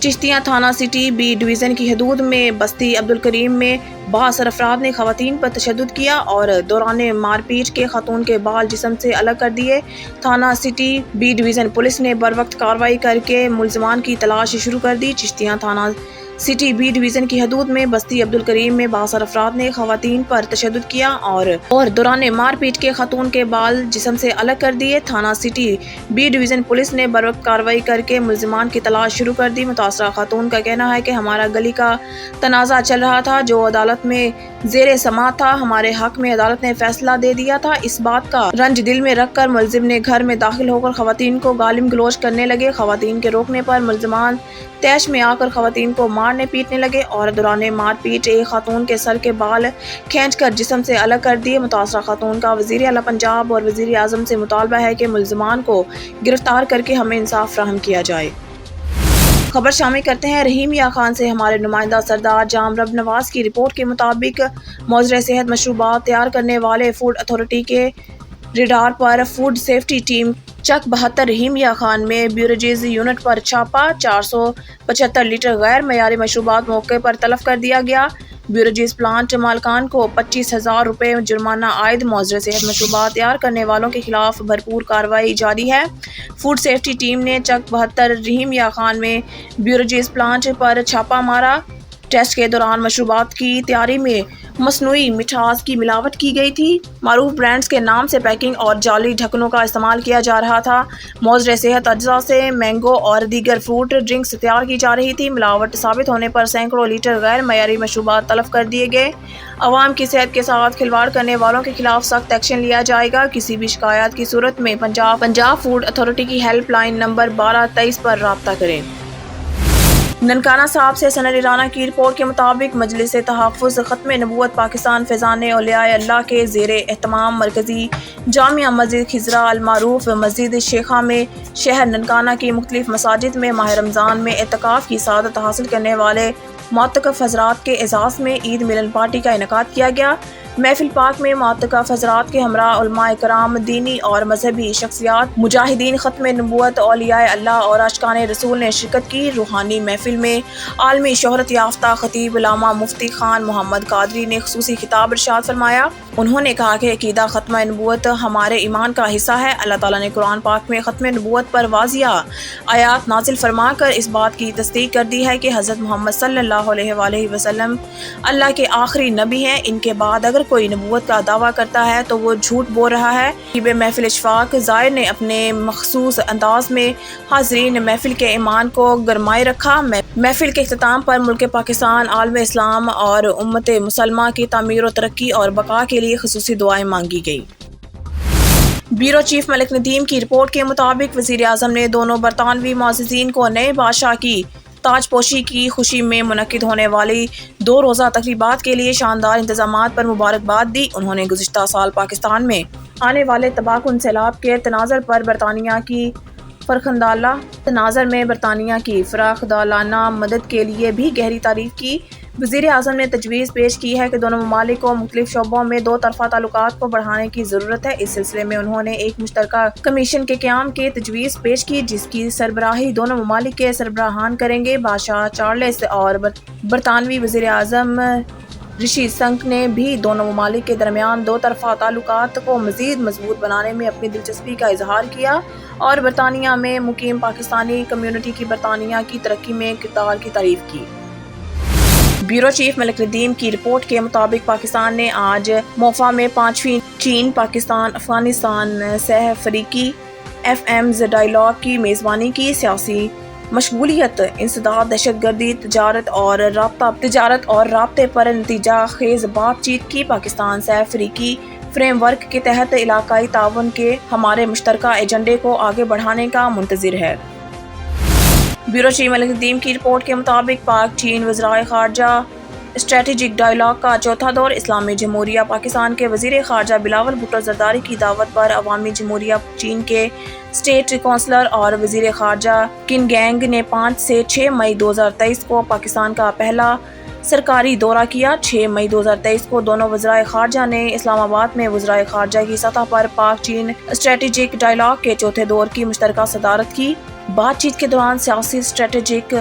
चिश्तियाँ थाना सिटी B डिवीज़न की हदूद में बस्ती अब्दुल करीम में बासर अफराद ने खवातीन पर तशद्दुद किया और दौरान मारपीट के खातून के बाल जिस्म से अलग कर दिए। थाना सिटी B डिवीज़न पुलिस ने बरवक्त कार्रवाई करके मुलजमान की तलाश शुरू कर दी। चिश्तियाँ थाना सिटी B डिवीज़न की हदूद में बस्ती अब्दुल करीम में बासर अफराद ने खवातीन पर तशद्दुद किया और दौरान मारपीट के खातून के बाल जिस्म से अलग कर दिए। थाना सिटी B डिवीज़न पुलिस ने बरवक्त कार्रवाई करके मुलजमान की तलाश शुरू कर दी। मुतासरा खातून का कहना है कि हमारा गली का तनाज़ा चल रहा था जो अदालत में ज़ेरे समाअत था। हमारे हक में अदालत ने फैसला दे दिया था। इस बात का रंज दिल में रख कर मुलजिम ने घर में दाखिल होकर खवातीन को गालिम गलोच करने लगे। खवातीन के रोकने पर मुलजमान तैश में आकर खवातीन को मारने पीटने लगे और दौरान मारपीट एक खातून के सर के बाल खींचकर जिस्म से अलग कर दिए। मुतासरा खातून का वज़ीर आला पंजाब और वज़ीर आज़म से मुतालबा है कि मुलजमान को गिरफ्तार करके हमें इंसाफ फराहम किया जाए। खबर शामिल करते हैं रहीम या खान से हमारे नुमाइंदा सरदार जाम रब नवाज की रिपोर्ट के मुताबिक मौजरे सेहत मशरूबात तैयार करने वाले फूड अथॉरिटी के रेडार पर फूड सेफ्टी टीम चक 72 रहीम या खान में ब्यूरेजीज यूनिट पर छापा। 475 लीटर गैर मयारी मशरूबात मौके पर तलब कर दिया गया। ब्यूरेजीज प्लांट मालकान को 25,000 रुपये जुर्माना आयद। मौजरे सेहत मशरूबात तैयार करने वालों के खिलाफ भरपूर कार्रवाई जारी है। फूड सेफ्टी टीम ने चक 72 रहीम या खान में ब्यूरेजीज प्लांट पर छापा मारा। टेस्ट के दौरान मशरूबात की तैयारी में मसनूई मिठास की मिलावट की गई थी। मारूफ ब्रांड्स के नाम से पैकिंग और जाली ढक्कनों का इस्तेमाल किया जा रहा था। मौजरे सेहत अज्जा से मैंगो और दीगर फ्रूट ड्रिंक्स तैयार की जा रही थी। मिलावट साबित होने पर सैकड़ों लीटर गैर मयारी मशरूबात तलब कर दिए गए। अवाम की सेहत के साथ खिलवाड़ करने वालों के खिलाफ सख्त एक्शन लिया जाएगा। किसी भी शिकायत की सूरत में पंजाब फूड अथॉरिटी की हेल्पलाइन नंबर 1223 पर राब्ता करें। ननकाना साहब से सनद राना की रिपोर्ट के मुताबिक मजलिस तहफ़्फ़ुज़ ख़त्म नबूवत पाकिस्तान फ़ैज़ान औलियाए अल्लाह के ज़ेर एहतमाम मरकज़ी जामिया मस्जिद खिज़रा अल-मारूफ़ मस्जिद शेखा में शहर ननकाना की मुख्तलिफ़ मसाजिद में माह रमज़ान में एतकाफ़ की सआदत हासिल करने वाले मुअत्तकफ़ हज़रात के एज़ाज़ में ईद मिलन पार्टी का इनेकाद किया गया। महफिल पाक में मुअत्तकफ़ हज़रात के हमरा उलमाए कराम, दीनी और मजहबी शख्सियात, मुजाहिदीन ख़त्म नबूवत औलियाए अल्लाह और आशिकान रसूल ने शिरकत की। रूहानी महफिल में आलमी शोहरत याफ्ता ख़तीब अल्लामा मुफ्ती खान मोहम्मद कादरी ने ख़ुसूसी खिताब इरशाद फरमाया। उन्होंने कहा कि अक़ीदा ख़त्म नबूवत हमारे ईमान का हिस्सा है। अल्लाह ताला ने कुरान पाक में ख़त्म नबूवत पर वाज़िया आयात नाज़िल फरमा कर इस बात की तस्दीक कर दी है कि हज़रत मोहम्मद सल्लल्लाहु अलैहि वसल्लम अल्लाह के आखिरी नबी हैं। इनके बाद अगर कोई नबूवत का दावा करता है तो वो झूठ बोल रहा है। महफिल इशफाक ज़ाहिर ने अपने मखसूस अंदाज में हाज़रीन महफिल के ईमान को गरमाए रखा। महफिल के इख्तिताम पर मुल्क पाकिस्तान, आलम इस्लाम और उम्मत मुसलमा की तामीर और तरक्की और बका के लिए ख़ुसूसी दुआएं मांगी गई। ब्यूरो चीफ मलिक नदीम की रिपोर्ट के मुताबिक वज़ीर आज़म ने दोनों बरतानवी मुअज़्ज़िज़ीन को नए बादशाह की ताजपोशी की खुशी में मुनक्किद होने वाली 2 रोज़ा तकरीबात के लिए शानदार इंतज़ामात पर मुबारकबाद दी। उन्होंने गुज़िश्ता साल पाकिस्तान में आने वाले तबाहकुन सैलाब के तनाज़र पर बरतानिया की फ़राखदालाना मदद के लिए भी गहरी तारीफ़ की। वज़ीर आज़म ने तजवीज़ पेश की है कि दोनों ममालिक को मुख्तलिफ शोबों में 2 तरफ़ा ताल्लुकात को बढ़ाने की ज़रूरत है। इस सिलसिले में उन्होंने एक मुश्तरका कमीशन के क़याम की तजवीज़ पेश की, जिसकी सरबराही दोनों ममालिक के सरबराहान करेंगे। बादशाह चार्ल्स और बरतानवी वज़ीर आज़म ऋषि संक ने भी दोनों ममालिक के दरमियान 2 तरफ़ा ताल्लुकात को मज़ीद मजबूत बनाने में अपनी दिलचस्पी का इजहार किया और बरतानिया में मुकीम पाकिस्तानी कम्यूनिटी की बरतानिया की तरक्की में किरदार की तारीफ़ की। ब्यूरो चीफ मलिक नदीम की रिपोर्ट के मुताबिक पाकिस्तान ने आज मोफा में 5वीं चीन पाकिस्तान अफगानिस्तान सह अफ्रीकी FM's डायलॉग की मेज़बानी की। सियासी मशगूलियत, इंसदाद, दहशतगर्दी, तजारत और राब्ते पर नतीजा खेज बातचीत की। पाकिस्तान सह अफ्रीकी फ्रेमवर्क के तहत इलाकाई ताउन के हमारे मुश्तरका एजेंडे को आगे बढ़ाने का मुंतज़िर है। ब्यूरो चीफ मलिक नदीम की रिपोर्ट के मुताबिक पाक चीन वज़राए ख़ारजा स्ट्रेटेजिक डायलॉग का चौथा दौर इस्लामी जमहूरिया पाकिस्तान के वज़ीर ख़ारजा बिलावल भुट्टो ज़रदारी की दावत पर अवामी जमहूरिया चीन के स्टेट काउंसलर और वज़ीर ख़ारजा किन गैंग ने 5 से 6 मई 2023 को पाकिस्तान का पहला सरकारी दौरा किया। 6 मई 2023 को दोनों वज़राए ख़ारजा ने इस्लामाबाद में वज़राए ख़ारजा की सतह पर पाक चीन स्ट्रेटेजिक डायलॉग के चौथे दौर की मुश्तरका सदारत की। बातचीत के दौरान सियासी, स्ट्रेटेजिक,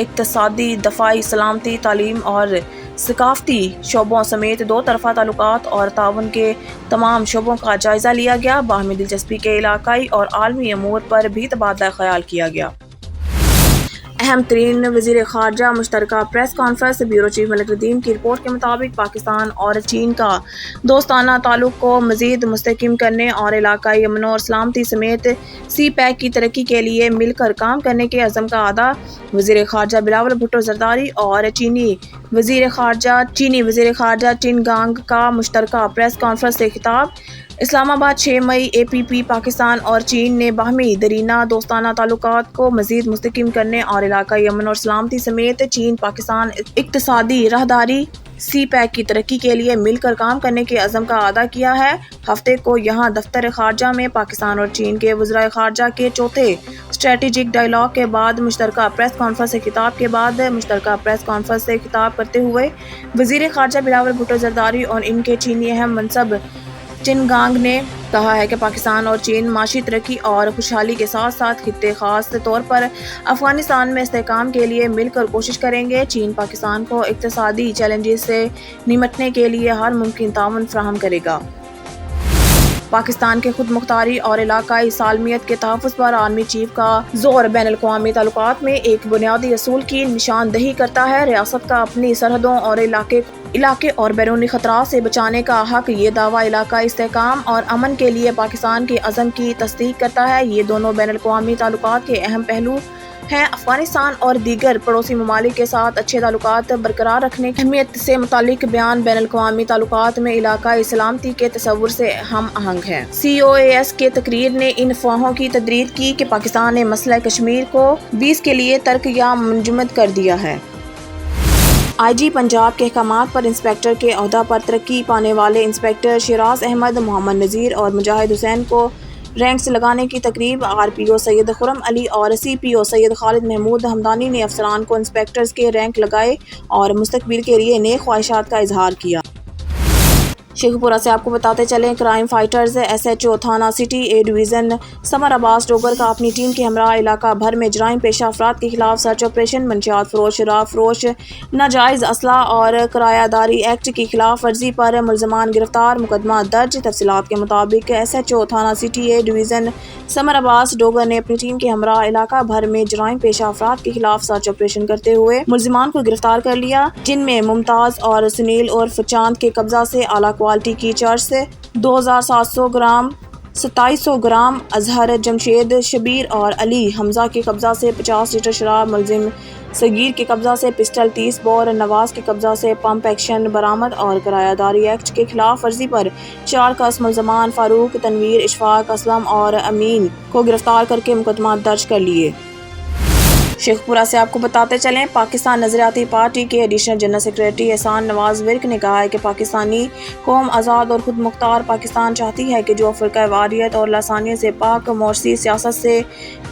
इक़्तिसादी, दफ़ाई, सलामती, तालीम और सकाफ़ती शोबों समेत 2 तरफ़ा ताल्लुकात और ताउन के तमाम शोबों का जायज़ा लिया गया। बाहमी दिलचस्पी के इलाकाई और आलमी अमूर पर भी तबादला ख्याल किया गया। अहम तरीन वज़ीर ख़ारजा मुश्तरका press conference. Bureau chief Malik Nadeem की रिपोर्ट के मुताबिक पाकिस्तान और चीन का दोस्ताना ताल्लुक़ को मज़ीद मुस्तहकम करने और इलाकाई अमन और सलामती समेत CPEC की तरक्की के लिए मिलकर काम करने के अज़म का अदा वज़ीर ख़ारजा बिलावल भुट्टो ज़रदारी और चीनी वज़ीर ख़ारजा चिन गांग का मुश्तरका प्रेस कॉन्फ्रेंस से खिताब। इस्लामाबाद 6 मई APP पाकिस्तान और चीन ने बाहमी दरीना दोस्ताना ताल्लुकात को मज़ीद मुस्तहकम करने और इलाकाई अमन और सलामती समेत चीन पाकिस्तान इक़्तिसादी राहदारी CPEC की तरक्की के लिए मिलकर काम करने के अज़म का अदा किया है। हफ्ते को यहाँ दफ्तर ख़ारजा में पाकिस्तान और चीन के वज़राए ख़ारजा के चौथे स्ट्रेटेजिक डायलॉग के बाद मुश्तरका प्रेस कॉन्फ्रेंस से खिताब करते हुए वज़ीर ख़ारजा बिलावल भुट्टो ज़रदारी और इनके चीनी अहम मनसब चिन गांग ने कहा है कि पाकिस्तान और चीन माशी तरक्की और खुशहाली के साथ साथ खित्ते ख़ास तौर पर अफ़गानिस्तान में इस्तेहकाम के लिए मिलकर कोशिश करेंगे। चीन पाकिस्तान को इक़्तिसादी चैलेंजेस से निमटने के लिए हर मुमकिन ताउन फराहम करेगा। पाकिस्तान के खुद मुख्तारी और इलाकाई सालमियत के तहफ़्फ़ुज़ पर आर्मी चीफ का जोर बैनुल-अक़वामी ताल्लुकात में एक बुनियादी असूल की निशानदही करता है। रियासत का अपनी सरहदों और इलाके और बैरूनी ख़तरात से बचाने का हक़। ये दावा इलाकाई इस्तेहकाम और अमन के लिए पाकिस्तान के अज़म की तस्दीक करता है। ये दोनों बैनुल-अक़वामी ताल्लुकात के अहम पहलू ہیں افغانستان اور دیگر پڑوسی ممالک کے ساتھ اچھے تعلقات برقرار رکھنے کی اہمیت سے متعلق بیان بین الاقوامی تعلقات میں علاقائی سلامتی کے تصور سے ہم آہنگ ہے۔ COAS کے تقریر نے ان افواہوں کی تردید کی کہ پاکستان نے مسئلہ کشمیر کو 20 کے لیے ترک یا منجمد کر دیا ہے۔ IG پنجاب کے احکامات پر انسپکٹر کے عہدہ پر ترقی پانے والے انسپکٹر شیراز احمد، محمد نذیر اور مجاہد حسین کو رینکس لگانے کی تقریب RPO سید خرم علی اور CPO سید خالد محمود ہمدانی نے افسران کو انسپکٹرز کے رینک لگائے اور مستقبل کے لیے نیک خواہشات کا اظہار کیا۔ شیخ پورہ سے آپ کو بتاتے چلیں، کرائم فائٹرز SHO تھانہ سٹی A ڈویژن سمر عباس ڈوگر کا اپنی ٹیم کے ہمراہ علاقہ بھر میں جرائم پیشہ افراد کے خلاف سرچ آپریشن، منشیات فروش، شراب فروش، ناجائز اسلحہ اور کرایہ داری ایکٹ کی خلاف ورزی پر ملزمان گرفتار، مقدمہ درج۔ تفصیلات کے مطابق SHO تھانہ سٹی A ڈویژن سمر عباس ڈوگر نے اپنی ٹیم کے ہمراہ علاقہ بھر میں جرائم پیشہ افراد کے خلاف سرچ آپریشن کرتے ہوئے ملزمان کو گرفتار کر لیا، جن میں ممتاز اور سنیل عرف چاند کے قبضہ سے اعلیٰ کوالٹی کی چرس سے 2700 گرام، 2700 گرام، اظہر جمشید شبیر اور علی حمزہ کے قبضہ سے 50 لیٹر شراب، ملزم صغیر کے قبضہ سے پسٹل 30 بور، نواز کے قبضہ سے پمپ ایکشن برآمد اور کرایہ داری ایکٹ کے خلاف ورزی پر 4 کس ملزمان فاروق، تنویر، اشفاق، اسلم اور امین کو گرفتار کر کے مقدمات درج کر لیے۔ شیخ پورہ سے آپ کو بتاتے چلیں، پاکستان نظریاتی پارٹی کے ایڈیشنل جنرل سیکریٹری احسان نواز ورک نے کہا ہے کہ پاکستانی قوم آزاد اور خود مختار پاکستان چاہتی ہے کہ جو فرقہ واریت اور لسانیت سے پاک مورثی سیاست سے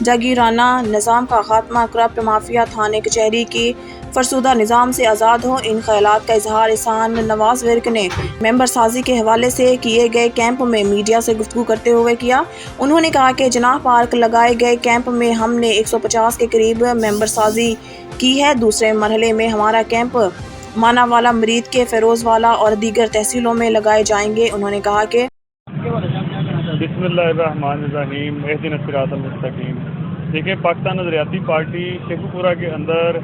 جاگیرانہ نظام کا خاتمہ، کرپٹ مافیا، تھانے کچہری کی فرسودہ نظام سے آزاد ہو۔ ان خیالات کا اظہار احسان نواز ورک نے ممبر سازی کے حوالے سے کیے گئے کیمپ میں میڈیا سے گفتگو کرتے ہوئے کیا۔ انہوں نے کہا کہ جناح پارک لگائے گئے کیمپ میں ہم نے 150 کے قریب ممبر سازی کی ہے۔ دوسرے مرحلے میں ہمارا کیمپ مانا والا، مرید کے فیروز والا اور دیگر تحصیلوں میں لگائے جائیں گے۔ انہوں نے کہا کہ بسم اللہ الرحمن الرحیم، اہدنا الصراط المستقیم۔ دیکھیں، پاکستان نظریاتی پارٹی شیخ پورہ کے اندر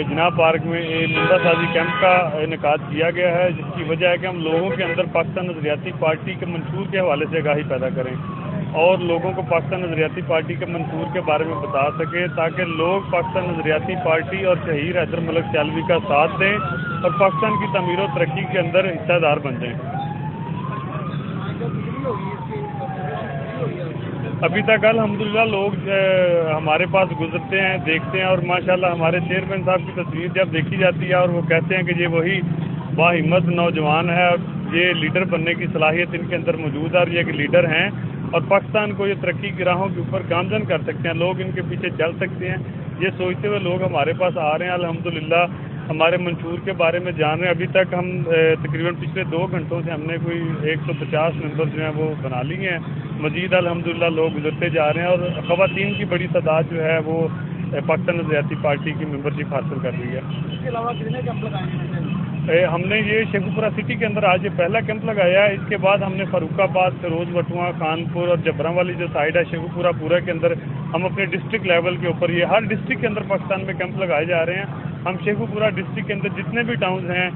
جناح پارک میں ممبر سازی کیمپ کا انعقاد کیا گیا ہے، جس کی وجہ ہے کہ ہم لوگوں کے اندر پاکستان نظریاتی پارٹی کے منشور کے حوالے سے آگاہی پیدا کریں اور لوگوں کو پاکستان نظریاتی پارٹی کے منشور کے بارے میں بتا سکیں، تاکہ لوگ پاکستان نظریاتی پارٹی اور شہیر حیدر ملک سیالوی کا ساتھ دیں اور پاکستان کی تعمیر و ترقی کے اندر حصہ دار بن جائیں۔ ابھی تک الحمدللہ لوگ ہمارے پاس گزرتے ہیں، دیکھتے ہیں، اور ماشاءاللہ ہمارے چیئرمین صاحب کی تصویر جب دیکھی جاتی ہے اور وہ کہتے ہیں کہ یہ وہی باہمت نوجوان ہے اور یہ لیڈر بننے کی صلاحیت ان کے اندر موجود ہے اور یہ کہ لیڈر ہیں اور پاکستان کو یہ ترقی کی راہوں کے اوپر گامزن کر سکتے ہیں، لوگ ان کے پیچھے چل سکتے ہیں، یہ سوچتے ہوئے لوگ ہمارے پاس آ رہے ہیں۔ الحمدللہ ہمارے منشور کے بارے میں جان رہے ہیں۔ ابھی تک ہم تقریباً پچھلے 2 گھنٹوں سے ہم نے کوئی 150 ممبر جو ہیں وہ بنا لیے ہیں۔ مزید الحمدللہ لوگ گزرتے جا رہے ہیں اور خواتین کی بڑی تعداد جو ہے وہ پاکستان نظریاتی پارٹی کی ممبرشپ حاصل کر رہی ہے۔ اس کے علاوہ کتنے کیمپ لگائے ہیں؟ ہم نے یہ شیخ پورہ سٹی کے اندر آج یہ پہلا کیمپ لگایا ہے۔ اس کے بعد ہم نے فاروق آباد، فیروز وٹواں، خانپور اور جبراں والی جو سائڈ ہے شیخ پورہ کے اندر ہم اپنے ڈسٹرکٹ لیول کے اوپر یہ ہر ڈسٹرکٹ کے اندر پاکستان میں کیمپ لگائے جا رہے ہیں۔ ہم شیخ پورہ ڈسٹرکٹ کے اندر جتنے بھی ٹاؤنز ہیں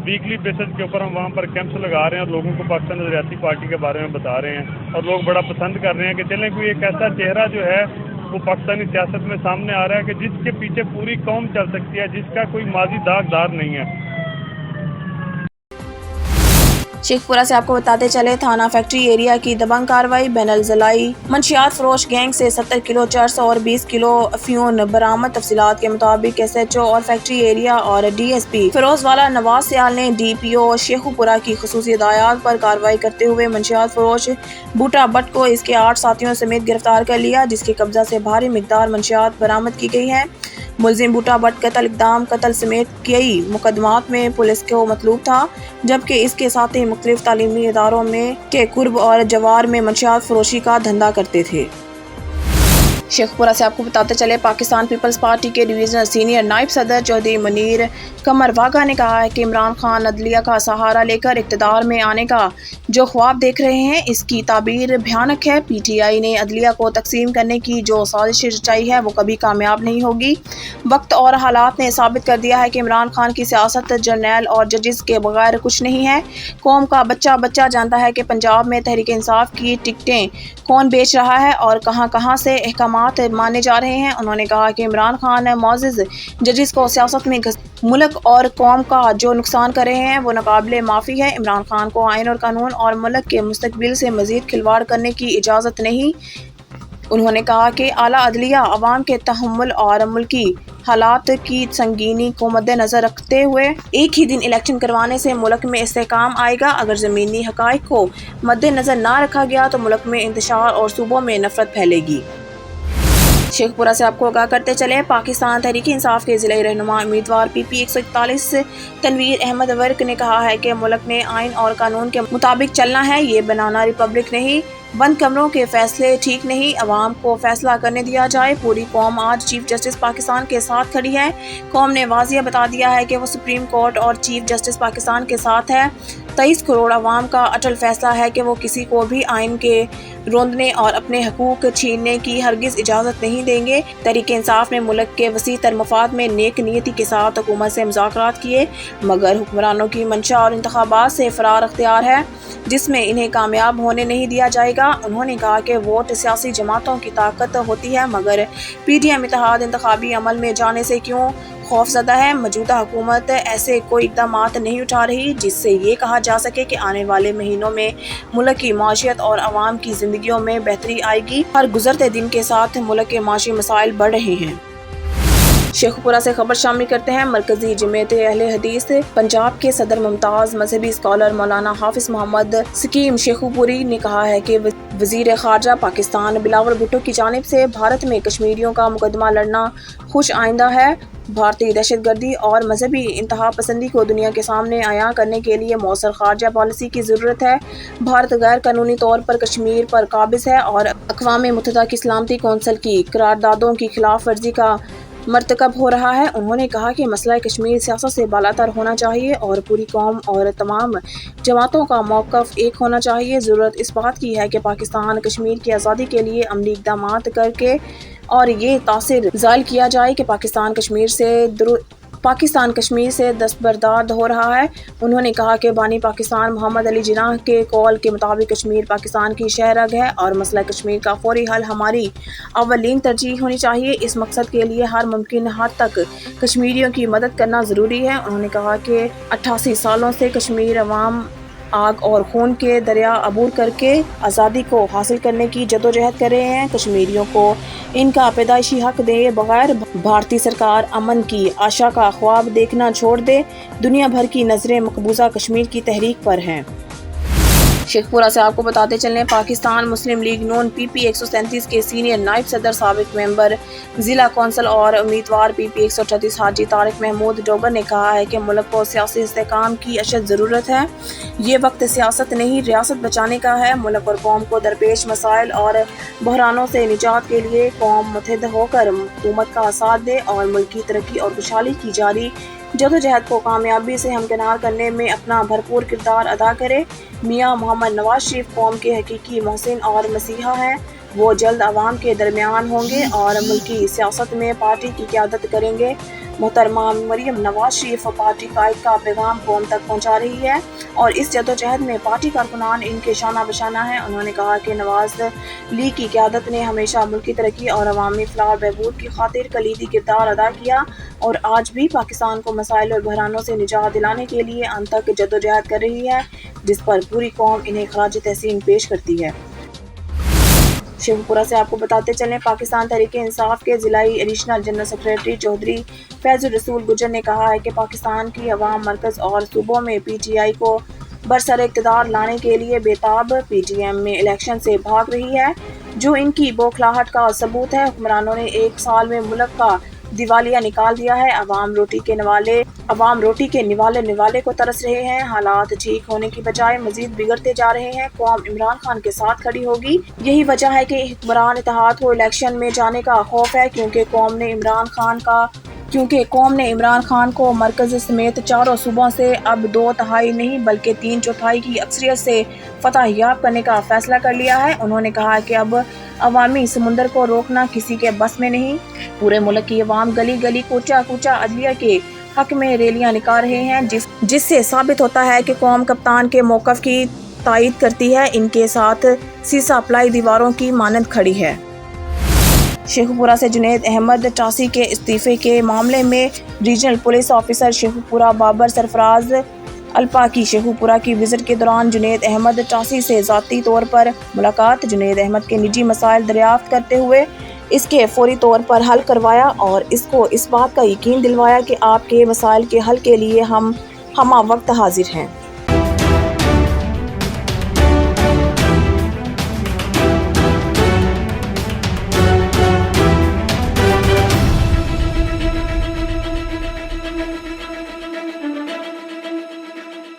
ویکلی بیسس کے اوپر ہم وہاں پر کیمپس لگا رہے ہیں اور لوگوں کو پاکستان نظریاتی پارٹی کے بارے میں بتا رہے ہیں اور لوگ بڑا پسند کر رہے ہیں کہ چلیں کوئی ایک ایسا چہرہ جو ہے وہ پاکستانی سیاست میں سامنے آ رہا ہے کہ جس کے پیچھے پوری قوم چل سکتی ہے، جس کا کوئی ماضی داغدار نہیں ہے۔ شیخ پورہ سے آپ کو بتاتے چلے، تھانہ فیکٹری ایریا کی دبنگ کارروائی، بین الضلعی منشیات فروش گینگ سے 70 کلو چرس اور 20 کلو افیون برآمد۔ تفصیلات کے مطابق SHO اور فیکٹری ایریا اور DSP فیروز والا نواز سیال نے DPO شیخ پورہ کی خصوصی ہدایات پر کارروائی کرتے ہوئے منشیات فروش بوٹا بٹ کو اس کے 8 ساتھیوں سمیت گرفتار کر لیا، جس کے قبضہ سے بھاری مقدار منشیات برآمد کی گئی ہے۔ ملزم بوٹا بٹ قتل اقدام، قتل سمیت کئی مقدمات میں پولیس کو مطلوب تھا، جبکہ اس کے ساتھی مختلف تعلیمی اداروں میں کے قرب اور جوار میں منشیات فروشی کا دھندا کرتے تھے۔ شیخ پورہ سے آپ کو بتاتے چلے، پاکستان پیپلز پارٹی کے ڈویژنل سینئر نائب صدر چودھری منیر قمر واگا نے کہا ہے کہ عمران خان عدلیہ کا سہارا لے کر اقتدار میں آنے کا جو خواب دیکھ رہے ہیں اس کی تعبیر بھیانک ہے۔ PTI نے عدلیہ کو تقسیم کرنے کی جو سازش رچائی ہے وہ کبھی کامیاب نہیں ہوگی۔ وقت اور حالات نے ثابت کر دیا ہے کہ عمران خان کی سیاست جرنیل اور ججز کے بغیر کچھ نہیں ہے۔ قوم کا بچہ جانتا ہے کہ پنجاب میں تحریک انصاف کی ٹکٹیں کون بیچ رہا ہے اور کہاں کہاں سے احکامات اقدامات مانے جا رہے ہیں۔ انہوں نے کہا کہ عمران خان معزز ججز کو سیاست میں ملک اور قوم کا جو نقصان کر رہے ہیں وہ ناقابل معافی ہے۔ عمران خان کو آئین اور قانون اور ملک کے مستقبل سے مزید کھلواڑ کرنے کی اجازت نہیں۔ انہوں نے کہا کہ اعلیٰ عدلیہ عوام کے تحمل اور ملکی حالات کی سنگینی کو مد نظر رکھتے ہوئے ایک ہی دن الیکشن کروانے سے ملک میں استحکام آئے گا۔ اگر زمینی حقائق کو مد نظر نہ رکھا گیا تو ملک میں انتشار اور صوبوں میں نفرت پھیلے گی۔ شیخ پورہ سے آپ کو آگاہ کرتے چلے، پاکستان تحریک انصاف کے ضلعی رہنما امیدوار پی پی 141 تنویر احمد ورک نے کہا ہے کہ ملک نے آئین اور قانون کے مطابق چلنا ہے، یہ بنانا ریپبلک نہیں، بند کمروں کے فیصلے ٹھیک نہیں، عوام کو فیصلہ کرنے دیا جائے۔ پوری قوم آج چیف جسٹس پاکستان کے ساتھ کھڑی ہے۔ قوم نے واضح بتا دیا ہے کہ وہ سپریم کورٹ اور چیف جسٹس پاکستان کے ساتھ ہے۔ 23 کروڑ عوام کا اٹل فیصلہ ہے کہ وہ کسی کو بھی آئین کے روندنے اور اپنے حقوق چھیننے کی ہرگز اجازت نہیں دیں گے۔ تحریک انصاف نے ملک کے وسیع تر مفاد میں نیک نیتی کے ساتھ حکومت سے مذاکرات کیے، مگر حکمرانوں کی منشا اور انتخابات سے فرار اختیار ہے، جس میں انہیں کامیاب ہونے نہیں دیا جائے گا۔ انہوں نے کہا کہ ووٹ سیاسی جماعتوں کی طاقت ہوتی ہے، مگر پی ڈی ایم اتحاد انتخابی عمل میں جانے سے کیوں خوف زدہ ہے۔ موجودہ حکومت ایسے کوئی اقدامات نہیں اٹھا رہی جس سے یہ کہا جا سکے کہ آنے والے مہینوں میں ملک کی معیشت اور عوام کی زندگیوں میں بہتری آئے گی۔ ہر گزرتے دن کے ساتھ ملک کے معاشی مسائل بڑھ رہے ہیں۔ شیخ پورہ سے خبر شامل کرتے ہیں، مرکزی جمعیت اہل حدیث پنجاب کے صدر ممتاز مذہبی اسکالر مولانا حافظ محمد سکیم شیخو پوری نے کہا ہے کہ وزیر خارجہ پاکستان بلاول بھٹو کی جانب سے بھارت میں کشمیریوں کا مقدمہ لڑنا خوش آئندہ ہے۔ بھارتی دہشت گردی اور مذہبی انتہا پسندی کو دنیا کے سامنے عیاں کرنے کے لیے مؤثر خارجہ پالیسی کی ضرورت ہے۔ بھارت غیر قانونی طور پر کشمیر پر قابض ہے اور اقوام متحدہ کی سلامتی کونسل کی قراردادوں کی خلاف ورزی کا مرتکب ہو رہا ہے۔ انہوں نے کہا کہ مسئلہ کشمیر سیاست سے بالاتر ہونا چاہیے اور پوری قوم اور تمام جماعتوں کا موقف ایک ہونا چاہیے۔ ضرورت اس بات کی ہے کہ پاکستان کشمیر کی آزادی کے لیے عملی اقدامات کر کے اور یہ تاثر زائل کیا جائے کہ پاکستان کشمیر سے دستبردار ہو رہا ہے۔ انہوں نے کہا کہ بانی پاکستان محمد علی جناح کے قول کے مطابق کشمیر پاکستان کی شہ رگ ہے اور مسئلہ کشمیر کا فوری حل ہماری اولین ترجیح ہونی چاہیے۔ اس مقصد کے لیے ہر ممکن حد تک کشمیریوں کی مدد کرنا ضروری ہے۔ انہوں نے کہا کہ 88 سالوں سے کشمیر عوام آگ اور خون کے دریا عبور کر کے آزادی کو حاصل کرنے کی جدوجہد کر رہے ہیں۔ کشمیریوں کو ان کا پیدائشی حق دے بغیر بھارتی سرکار امن کی آشا کا خواب دیکھنا چھوڑ دے۔ دنیا بھر کی نظریں مقبوضہ کشمیر کی تحریک پر ہیں۔ شیخ پورہ سے آپ کو بتاتے چلیں، پاکستان مسلم لیگ نون پی پی 137 کے سینئر نائب صدر سابق ممبر ضلع کونسل اور امیدوار پی پی 138 حاجی طارق محمود ڈوگر نے کہا ہے کہ ملک کو سیاسی استحکام کی اشد ضرورت ہے۔ یہ وقت سیاست نہیں ریاست بچانے کا ہے۔ ملک اور قوم کو درپیش مسائل اور بحرانوں سے نجات کے لیے قوم متحد ہو کر حکومت کا ساتھ دے اور ملک کی ترقی اور خوشحالی کی جاری جدوجہد کو کامیابی سے ہمکنار کرنے میں اپنا بھرپور کردار ادا کرے۔ میاں محمد نواز شریف قوم کے حقیقی محسن اور مسیحا ہیں۔ وہ جلد عوام کے درمیان ہوں گے اور ملکی سیاست میں پارٹی کی قیادت کریں گے۔ محترمہ مریم نواز شریف پارٹی قائد کا پیغام قوم تک پہنچا رہی ہے اور اس جدوجہد میں پارٹی کارکنان ان کے شانہ بشانہ ہیں۔ انہوں نے کہا کہ نواز لیگ کی قیادت نے ہمیشہ ملک کی ترقی اور عوامی فلاح و بہبود کی خاطر کلیدی کردار ادا کیا اور آج بھی پاکستان کو مسائل اور بحرانوں سے نجات دلانے کے لیے انتھک جدوجہد کر رہی ہے، جس پر پوری قوم انہیں خراج تحسین پیش کرتی ہے۔ شیخ پورہ سے آپ کو بتاتے چلیں، پاکستان تحریک انصاف کے ضلعی ایڈیشنل جنرل سیکریٹری چودھری فیض الرسول گجر نے کہا ہے کہ پاکستان کی عوام مرکز اور صوبوں میں پی ٹی آئی کو برسر اقتدار لانے کے لیے بےتاب پی ٹی ایم میں الیکشن سے بھاگ رہی ہے، جو ان کی بوکھلاہٹ کا ثبوت ہے۔ حکمرانوں نے ایک سال میں ملک کا دیوالیہ نکال دیا ہے۔ عوام روٹی کے نوالے کو ترس رہے ہیں۔ حالات ٹھیک ہونے کی بجائے مزید بگڑتے جا رہے ہیں۔ قوم عمران خان کے ساتھ کھڑی ہوگی۔ یہی وجہ ہے کہ حکمران اتحاد کو الیکشن میں جانے کا خوف ہے، کیونکہ قوم نے عمران خان کو مرکز سمیت چاروں صوبوں سے اب 2/3 نہیں بلکہ 3/4 کی اکثریت سے فتح یاب کرنے کا فیصلہ کر لیا ہے۔ انہوں نے کہا کہ اب عوامی سمندر کو روکنا کسی کے بس میں نہیں۔ پورے ملک کی عوام گلی گلی کوچہ کوچہ عدلیہ کے حق میں ریلیاں نکال رہے ہیں، جس سے ثابت ہوتا ہے کہ قوم کپتان کے موقف کی تائید کرتی ہے، ان کے ساتھ سیسا اپلائی دیواروں کی مانند کھڑی ہے۔ शेखुपुरा से जुनेद अहमद टासी के इस्तीफे के मामले में regional police officer Sheikhupura Babar Sarfaraz अल्पाकी शेखुपुरा की विजिट के दौरान जुनेद अहमद टासी से ज़ाती तौर पर मुलाकात, जुनेद अहमद के निजी मसाइल दरियाफ्त करते हुए इसके फौरी तौर पर हल करवाया और इसको इस बात का यकीन दिलवाया कि आपके मसाइल के हल के लिए हम वक्त हाजिर हैं।